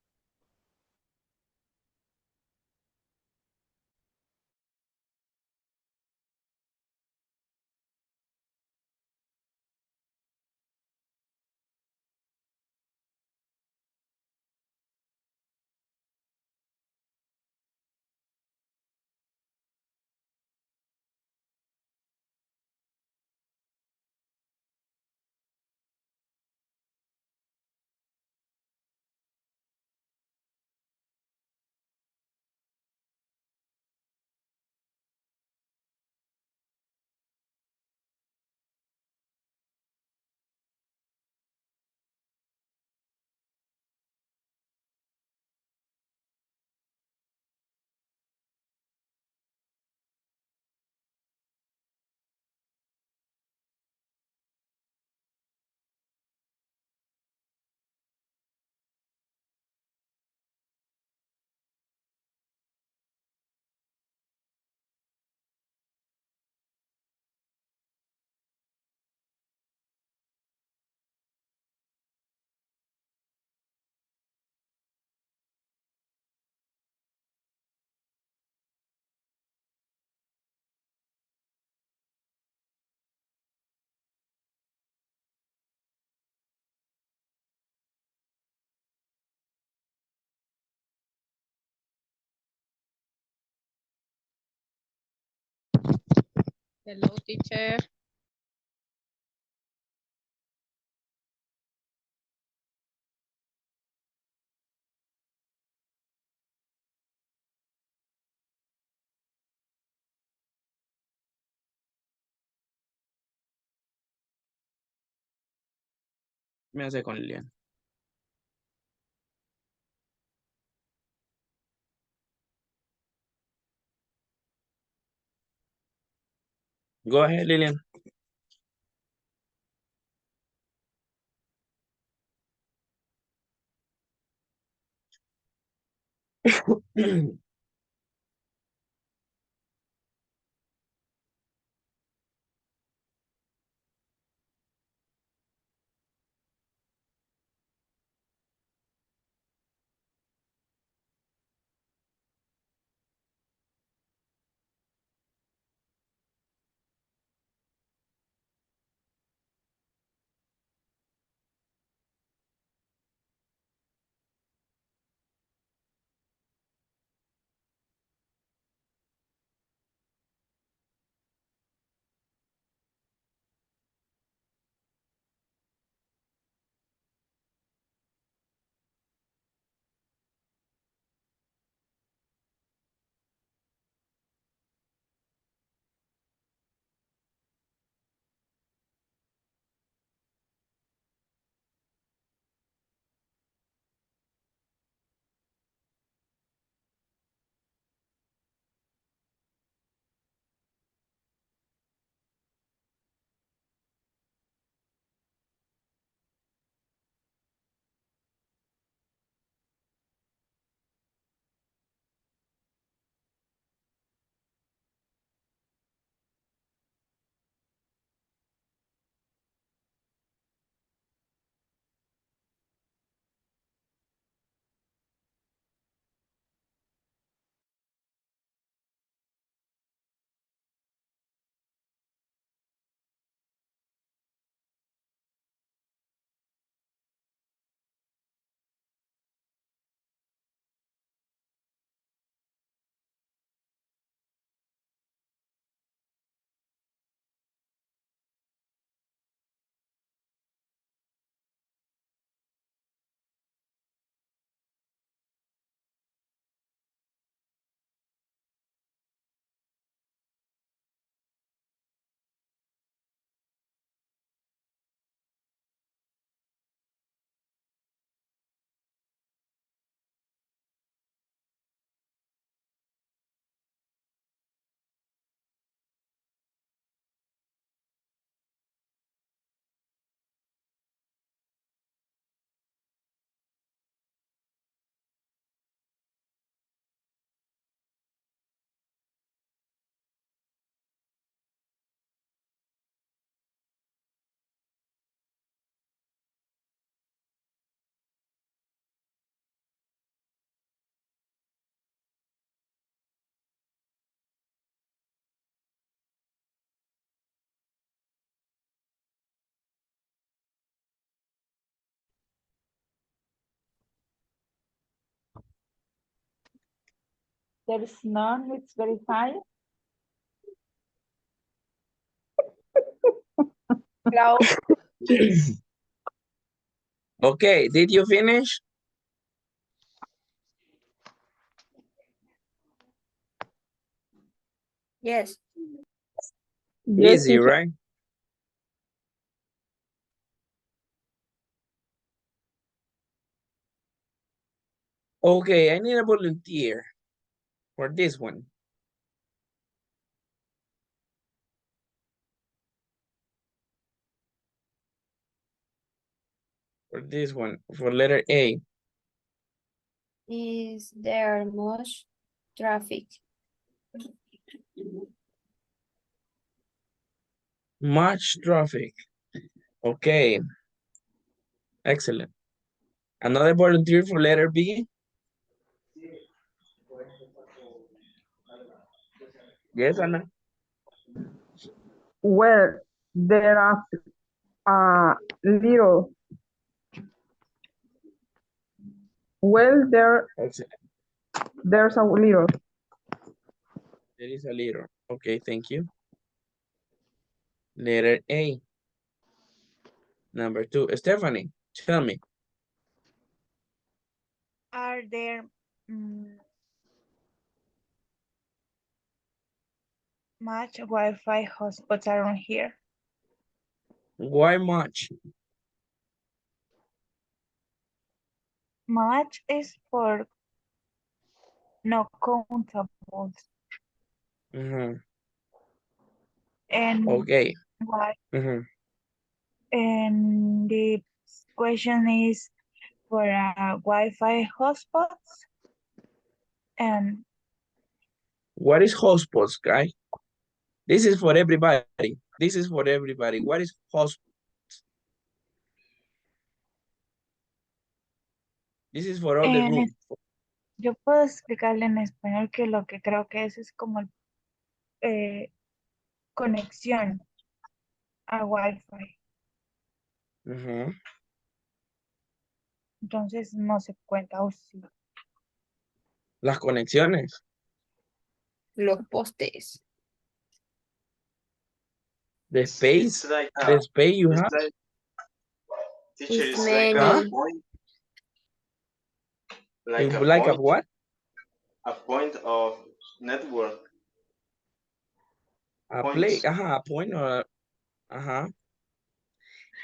Hello, teacher. Me hace con Lilian. Go ahead, Lillian. There is none, it's verified. Hello. Okay, did you finish? Yes. Yes, Easy, teacher. right? Okay, I need a volunteer for this one. For this one, for letter A. Is there much traffic? Much traffic. Okay, excellent. Another volunteer for letter B. Yes, Anna. Well, there are little. Well, Excellent. there's a little. There is a little. Okay, thank you. Letter A. Number 2. Stephanie, tell me. Are there much Wi-Fi hotspots around here? Why much? Much is for no countables. Mm-hmm. And Okay. why? Mhm. And the question is for Wi-Fi hotspots. And What is hotspots, guy? This is for everybody. This is for everybody. What is hotspots? This is for all the room. yo puedo explicarle en español que lo que creo que es como conexión a Wi-Fi. Ujú. Entonces no se cuenta, o sí. Las conexiones. Los postes. The space. It's like The space you it's have. like teacher. It's It's like a Huh? many. point, It's like like a what? a point of network A play. points. A point or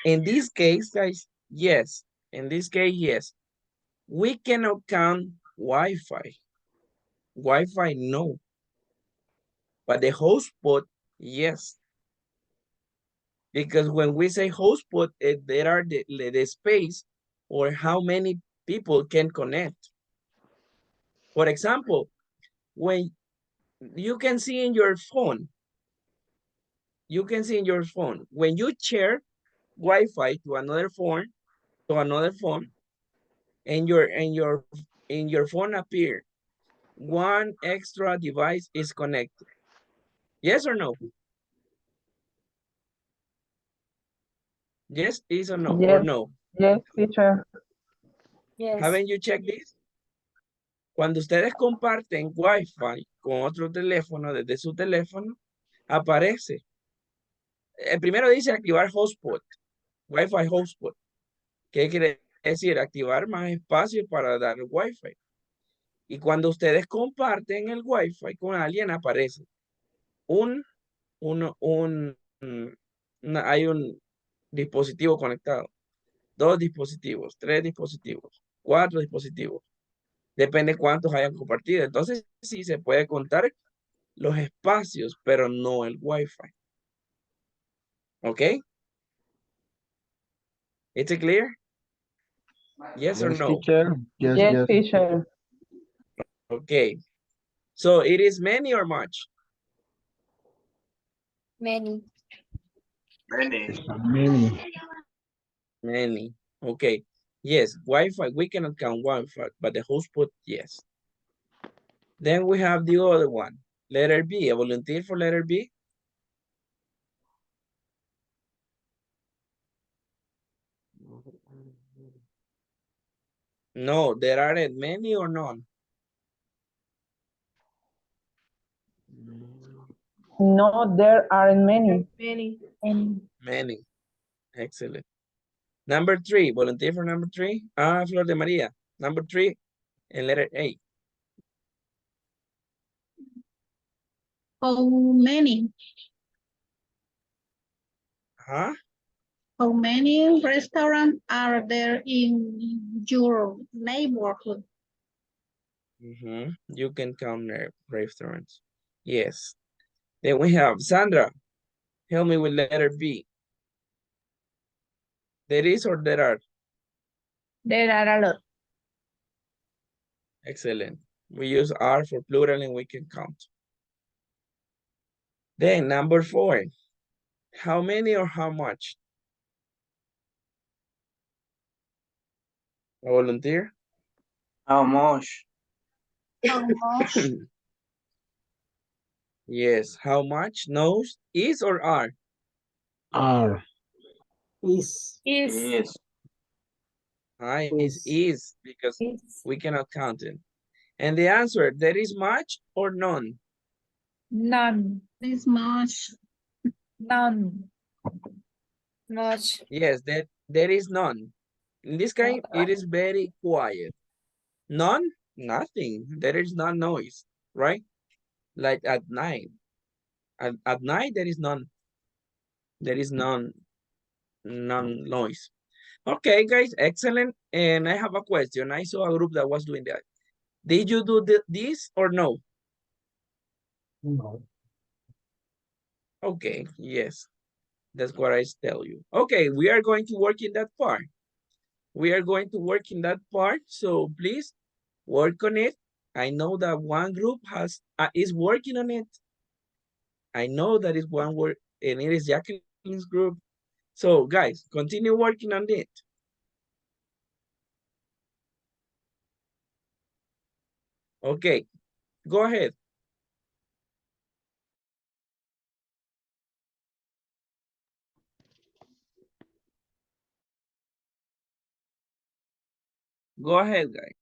In this case, guys, yes. In this case, yes. We cannot count Wi-Fi. Wi-Fi, no. But the hotspot, yes. Because when we say hotspot, there are the space or how many people can connect. For example, when you can see in your phone, when you share Wi-Fi to another phone, and your phone appear, one extra device is connected. Yes or no? Yes is or no? Or Yes, no? yes, teacher. Yes. Haven't you checked this? Cuando ustedes comparten Wi-Fi con otro teléfono desde su teléfono, aparece. Primero dice activar hotspot, Wi-Fi hotspot. ¿Qué quiere decir? Activar más espacio para dar Wi-Fi. Y cuando ustedes comparten el Wi-Fi con alguien, aparece hay un dispositivo conectado, 2 dispositivos, 3 dispositivos, 4 dispositivos. Depende cuántos hayan compartido. Entonces, sí se puede contar los espacios, pero no el Wi-Fi. ¿Ok? ¿Is it clear? Yes or Yes, no? teacher. Yes, Yes, yes. teacher. Okay. So, it is many or much? Many. Many. It's a many. Many. Okay. Yes, Wi-Fi, we cannot count Wi-Fi, but the hotspot, yes. Then we have the other one. Letter B, a volunteer for letter B? No, there aren't many or none? No, there aren't many. Many. Many. Excellent. Number 3, volunteer for number 3? Flor de María. Number 3 and letter A. How many? Huh? How many restaurants are there in your neighborhood? You can count restaurants. Yes. Then we have Sandra. Help me with letter B. There is or there are? There are a lot. Excellent. We use R for plural and we can count. Then number 4. How many or how much? A volunteer? How much? How much? Yes. How much? Knows is or are? R. Is. Is. Is because we cannot count it. And the answer, there is much or none? None. This much. None. Much. Yes, there is none. In this case, it is very quiet. None? Nothing. There is no noise, right? Like at night. At night, there is none. There is none noise. Okay, guys, excellent. And I have a question. I saw a group that was doing that. Did you do this or no? No. Okay, yes. That's what I tell you. Okay, we are going to work in that part. We are going to work in that part. So please work on it. I know that one group is working on it. I know that is one work, and it is Jacqueline's group. So guys, continue working on it. Okay, go ahead. Go ahead, guys.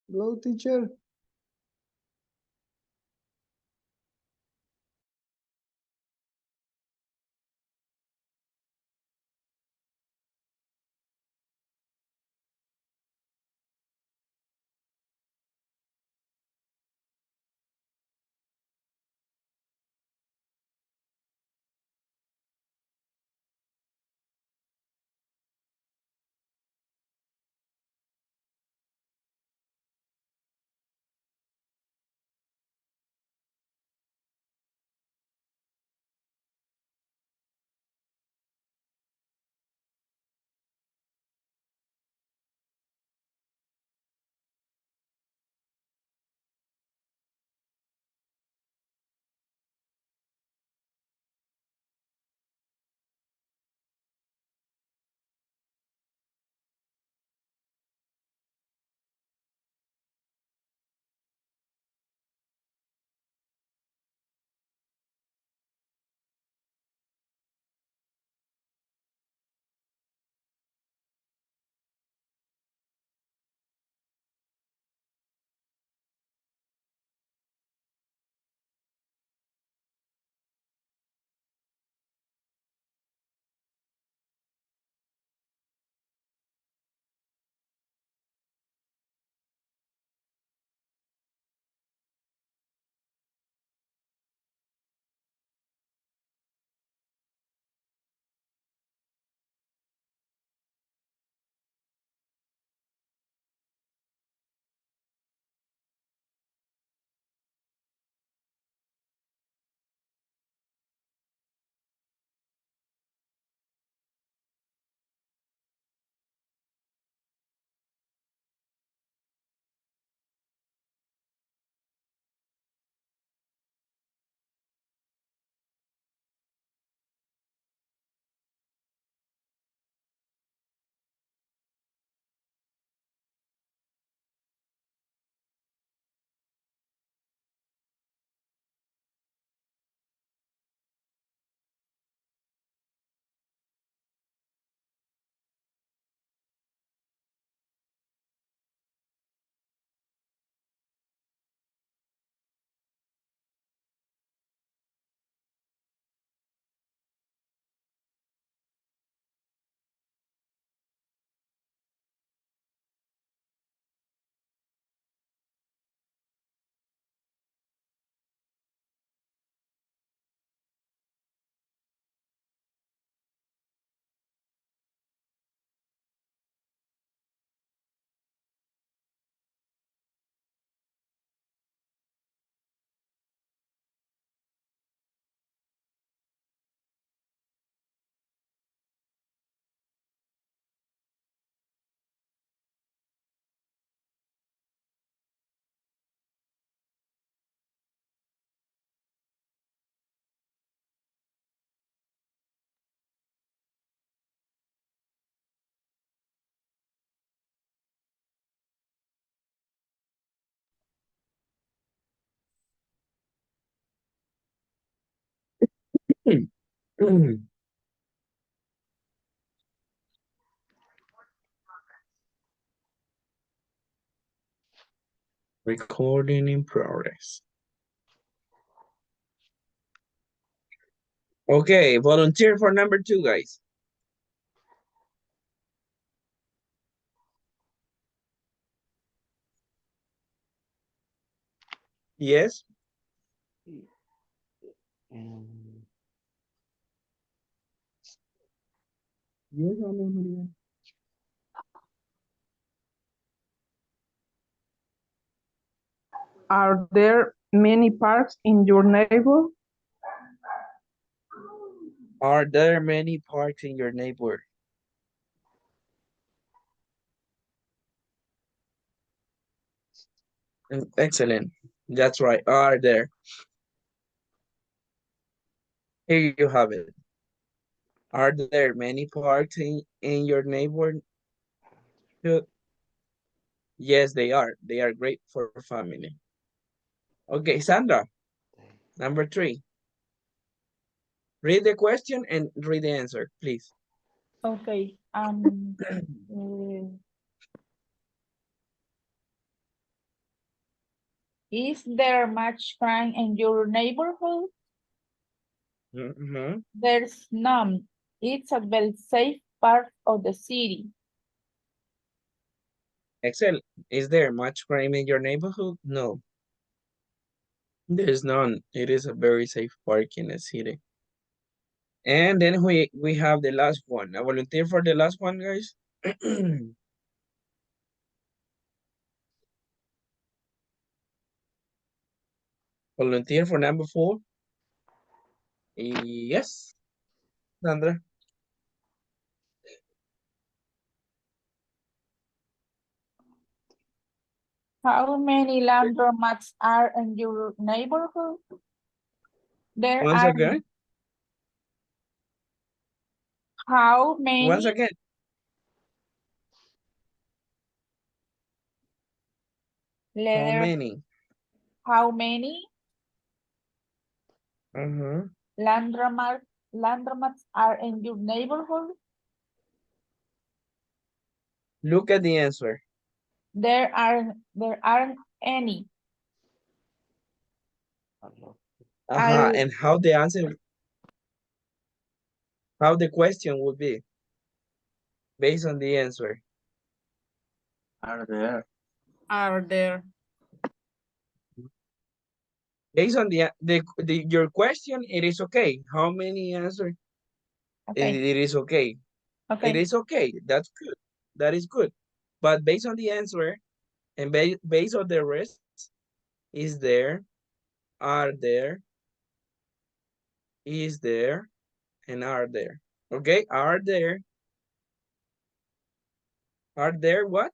Hello, teacher. Recording in progress. Okay, volunteer for number 2, guys. Yes. Yes, Maria. Are there many parks in your neighborhood? Are there many parks in your neighborhood? Excellent. That's right. Are there? Here you have it. Are there many parks in your neighborhood? Yes, they are. They are great for family. Okay, Sandra, number 3. Read the question and read the answer, please. Okay. Is there much crime in your neighborhood? There's none. It's a very safe part of the city. Excellent. Is there much crime in your neighborhood? No. There's none. It is a very safe park in the city. And then we have the last one. A volunteer for the last one, guys. Volunteer for number 4. Yes, Sandra. How many laundromats are in your neighborhood? There Once are. again. How many? Once again. How many? How many Uh-huh. laundromats are in your neighborhood? Look at the answer. There aren't any. And how the answer, how the question would be based on the answer. Are there? Are there? Based on your question, it is okay. How many answer? Okay. It is okay. Okay. It is okay. That's good. That is good. But based on the answer and based on the rest, is there, are there, is there, and are there. Okay, are there what?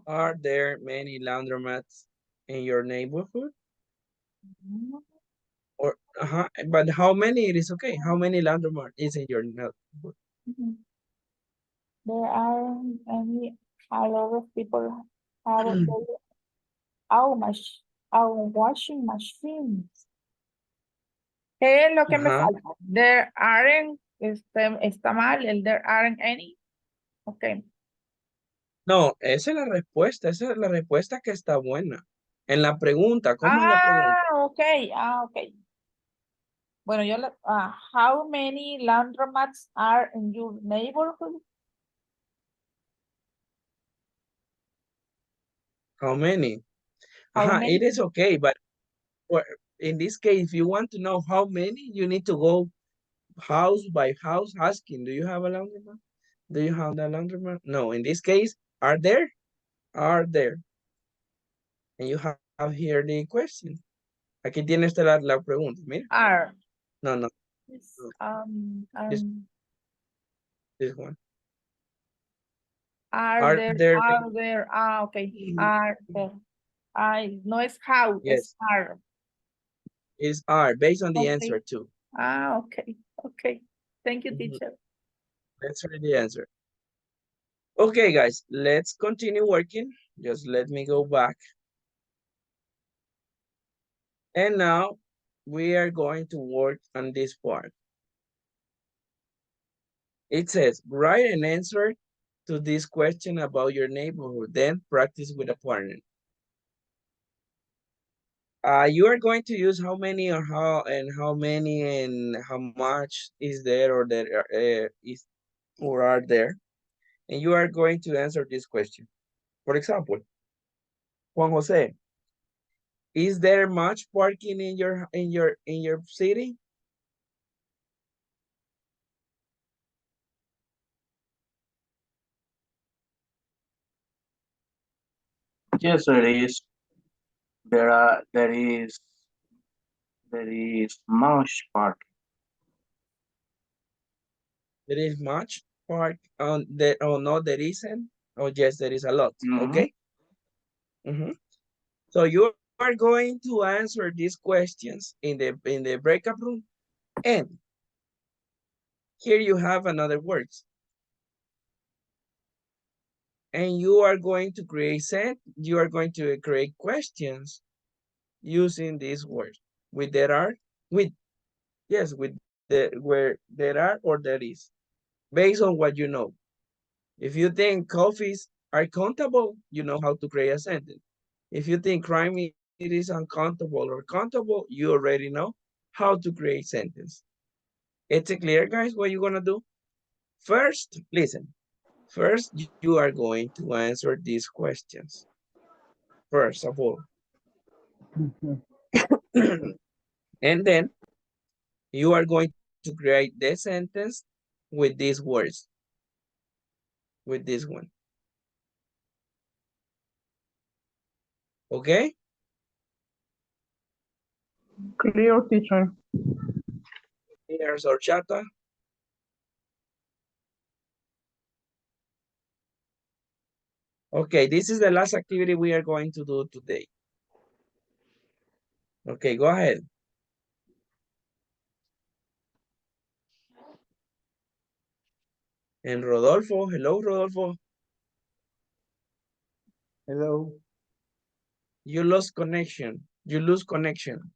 Are there many laundromats in your neighborhood? Or but how many it is okay? How many laundromat is in your neighborhood? There aren't any. A lot of people have our washing machines. ¿Qué es lo que me falta? There aren't, está mal, el there aren't any. Okay. No, esa es la respuesta que está buena. En la pregunta, ¿cómo es la pregunta? Okay, okay. Bueno, how many laundromats are in your neighborhood? How many? How many? It is okay, but in this case, if you want to know how many, you need to go house by house asking, do you have a laundromat? Do you have a laundromat? No, in this case, are there? Are there? And you have here the question. Aquí tiene usted la pregunta, mira. Are. No. This one. Are there? Okay. Are there? No es how, Yes. it's are. Is are based on the answer too. Okay. Okay. Thank you, teacher. Let's read the answer. Okay, guys, let's continue working. Just let me go back And now we are going to work on this part. It says, write an answer to this question about your neighborhood, then practice with a partner. You are going to use how many or how many and how much is there or there is or are there, and you are going to answer this question. For example, Juan Jose, is there much parking in your city? Yes, there is. There is much park. There is much park on there. Oh no, there isn't. Oh yes, there is a lot. Okay. So you are going to answer these questions in the breakup room, and here you have another words. And you are going to create questions using these words with there are, with yes, with the where there are or there is, based on what you know. If you think coffees are countable, you know how to create a sentence. If you think crime it is uncountable or countable, you already know how to create sentence. It's clear, guys, what you're gonna do? First, listen. First, you are going to answer these questions. First of all. And then you are going to create the sentence with these words. With this one. Okay? Clear, teacher. Here's our chata. Okay, this is the last activity we are going to do today. Okay, go ahead. And Rodolfo, hello, Rodolfo. Hello. You lost connection. You lose connection.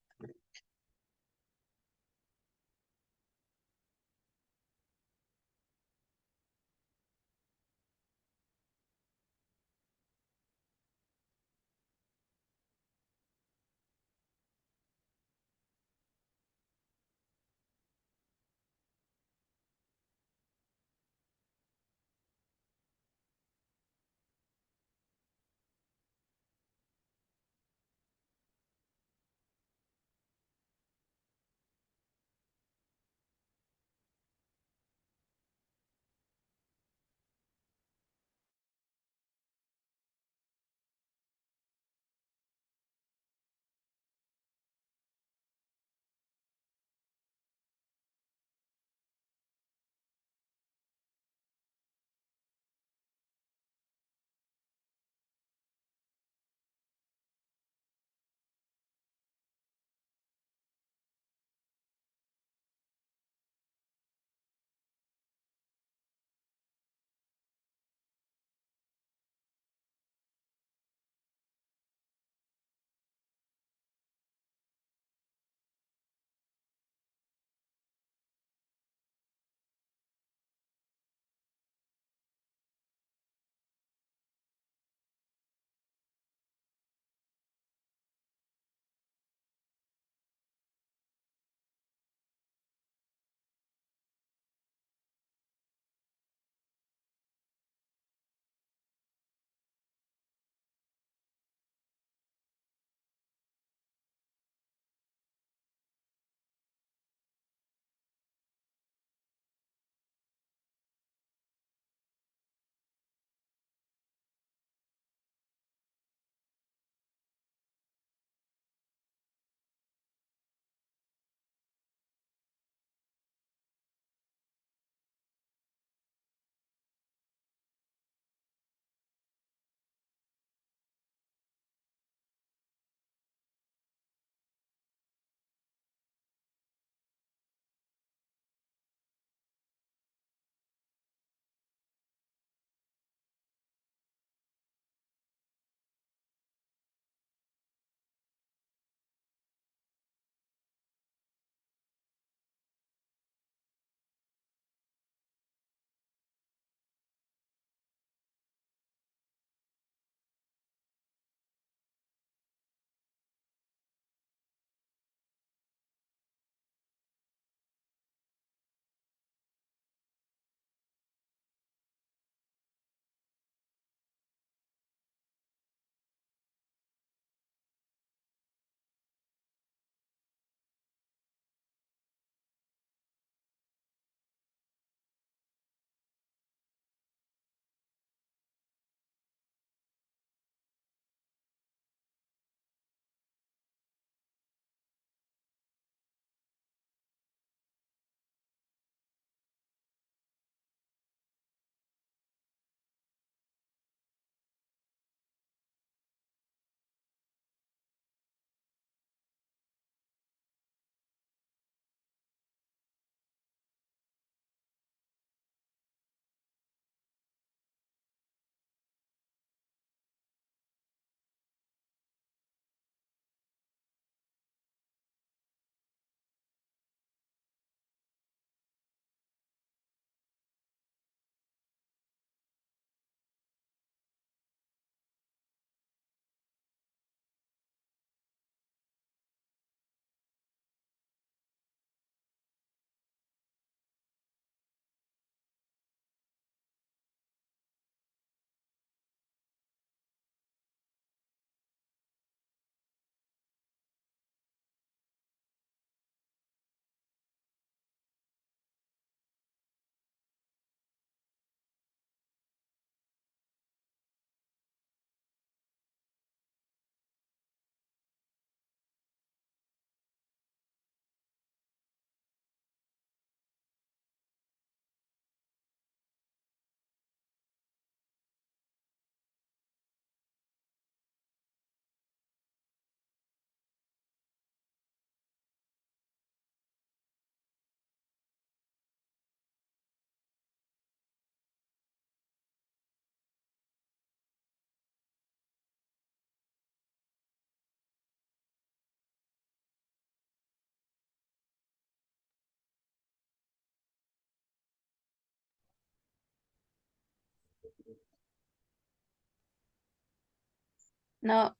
No.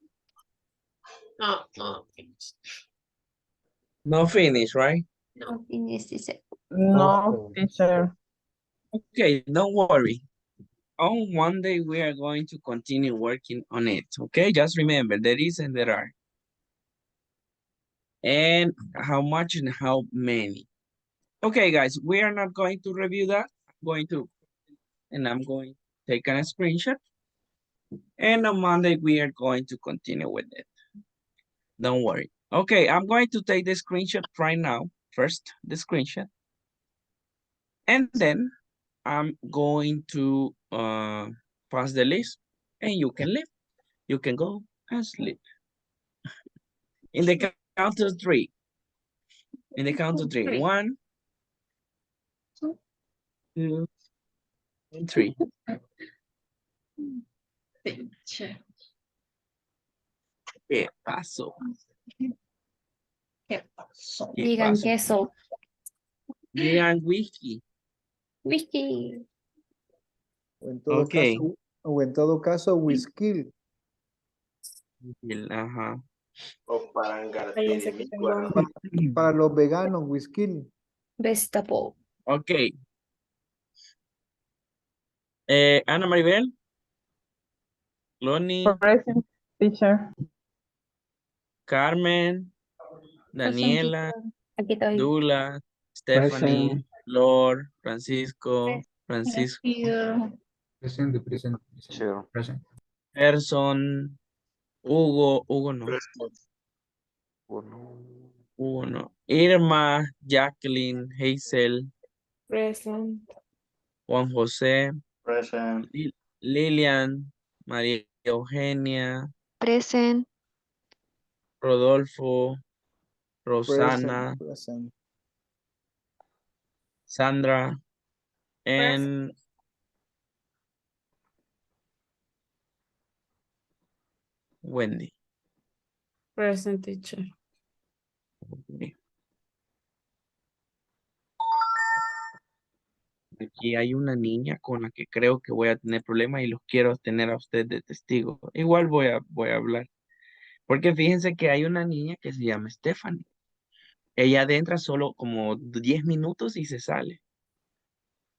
No finish, right? No finish, teacher. No, teacher. Okay, don't worry. On Monday, we are going to continue working on it. Okay, just remember there is and there are. And how much and how many. Okay, guys, we are not going to review that. I'm going to take a screenshot. And on Monday, we are going to continue with it. Don't worry. Okay, I'm going to take the screenshot right now. First, the screenshot. And then I'm going to pass the list and you can leave. You can go and sleep. In the count of three. In the count of three. 1, 2, and 3. ¿Qué pasó? ¿Qué pasó? ¿Qué Digan pasó? queso. Digan whisky. Whisky. O en todo caso, whisky. Ajá. O para Cállense que tengo hambre. Para los veganos, whisky. Vegetable. Ok. Ana Maribel. Loni. Present, teacher. Carmen. Daniela. Aquí estoy. Dula. Stephanie. Present. Lord. Francisco. Francisco. Presente. Sure. Present. Gerson. Hugo. Hugo no. Uno. Hugo no. Irma. Jacqueline. Hazel. Present. Juan José. Present. Lilian. María Eugenia. Present. Rodolfo. Rosana. Present. Sandra. And Wendy. Present, teacher. Okay. Aquí hay una niña con la que creo que voy a tener problemas y los quiero tener a usted de testigo. Igual voy a hablar. Porque fíjense que hay una niña que se llama Stephanie. Ella entra solo como 10 minutos y se sale.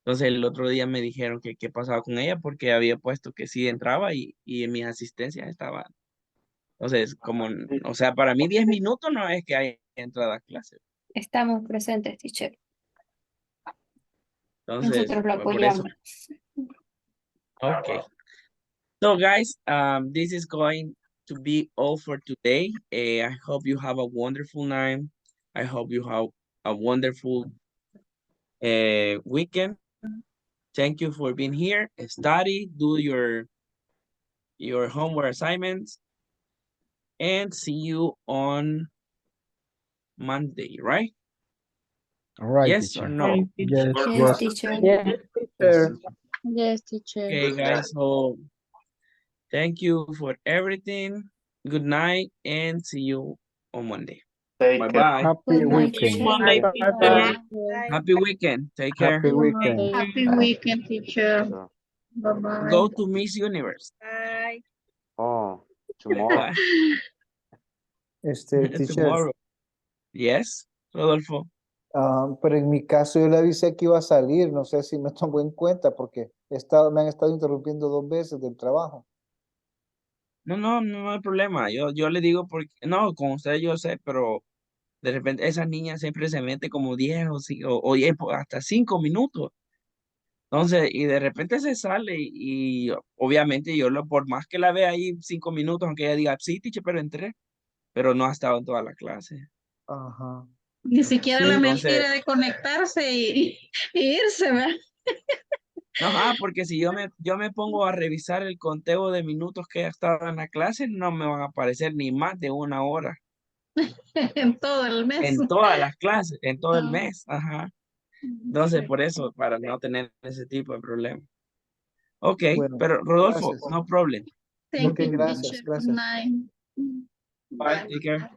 Entonces el otro día me dijeron que qué pasaba con ella porque había puesto que sí entraba y en mis asistencias estaba. Entonces, o sea, para mí 10 minutos no es que haya entrado a clase. Estamos presentes, teacher. Entonces, Nosotros lo por eso. apoyamos. Okay. So guys, this is going to be all for today. I hope you have a wonderful night. I hope you have a wonderful weekend. Thank you for being here. Study, do your homework assignments, and see you on Monday, right? All right, Yes teacher. or no? Yes, Yes, teacher. Yes, teacher. Yes, teacher. Okay, guys, so thank you for everything. Good night, and see you on Monday. Take care. Bye-bye. Happy Good night, weekend. teacher. Monday, teacher. Happy weekend. Take care. Happy weekend. Happy weekend, teacher. So, Bye-bye. Go to Miss Universe. Bye. oh, tomorrow. Teacher, Tomorrow. Yes, Rodolfo. pero en mi caso yo le avisé que iba a salir, no sé si me tomó en cuenta porque me han estado interrumpiendo 2 veces del trabajo. No hay problema. Yo le digo porque, no, con usted yo sé, pero de repente esa niña siempre se mete como 10 o 10, hasta 5 minutos. Entonces, y de repente se sale y obviamente por más que la vea ahí 5 minutos, aunque ella diga, sí, teacher, pero entré, pero no ha estado en toda la clase. Ajá. Ni siquiera Sí, la entonces, mentira de conectarse y irse, ¿verdad? no, porque si yo me pongo a revisar el conteo de minutos que ha estado en la clase, no me van a aparecer ni más de 1 hora. En todo el mes. En todas las clases, en todo el mes, ajá. Entonces, Sí. por eso, para no tener ese tipo de problema. Ok, Bueno, pero Rodolfo, gracias. no problem. Thank Ok, you, gracias, teacher. Good gracias. night. Bye, take care.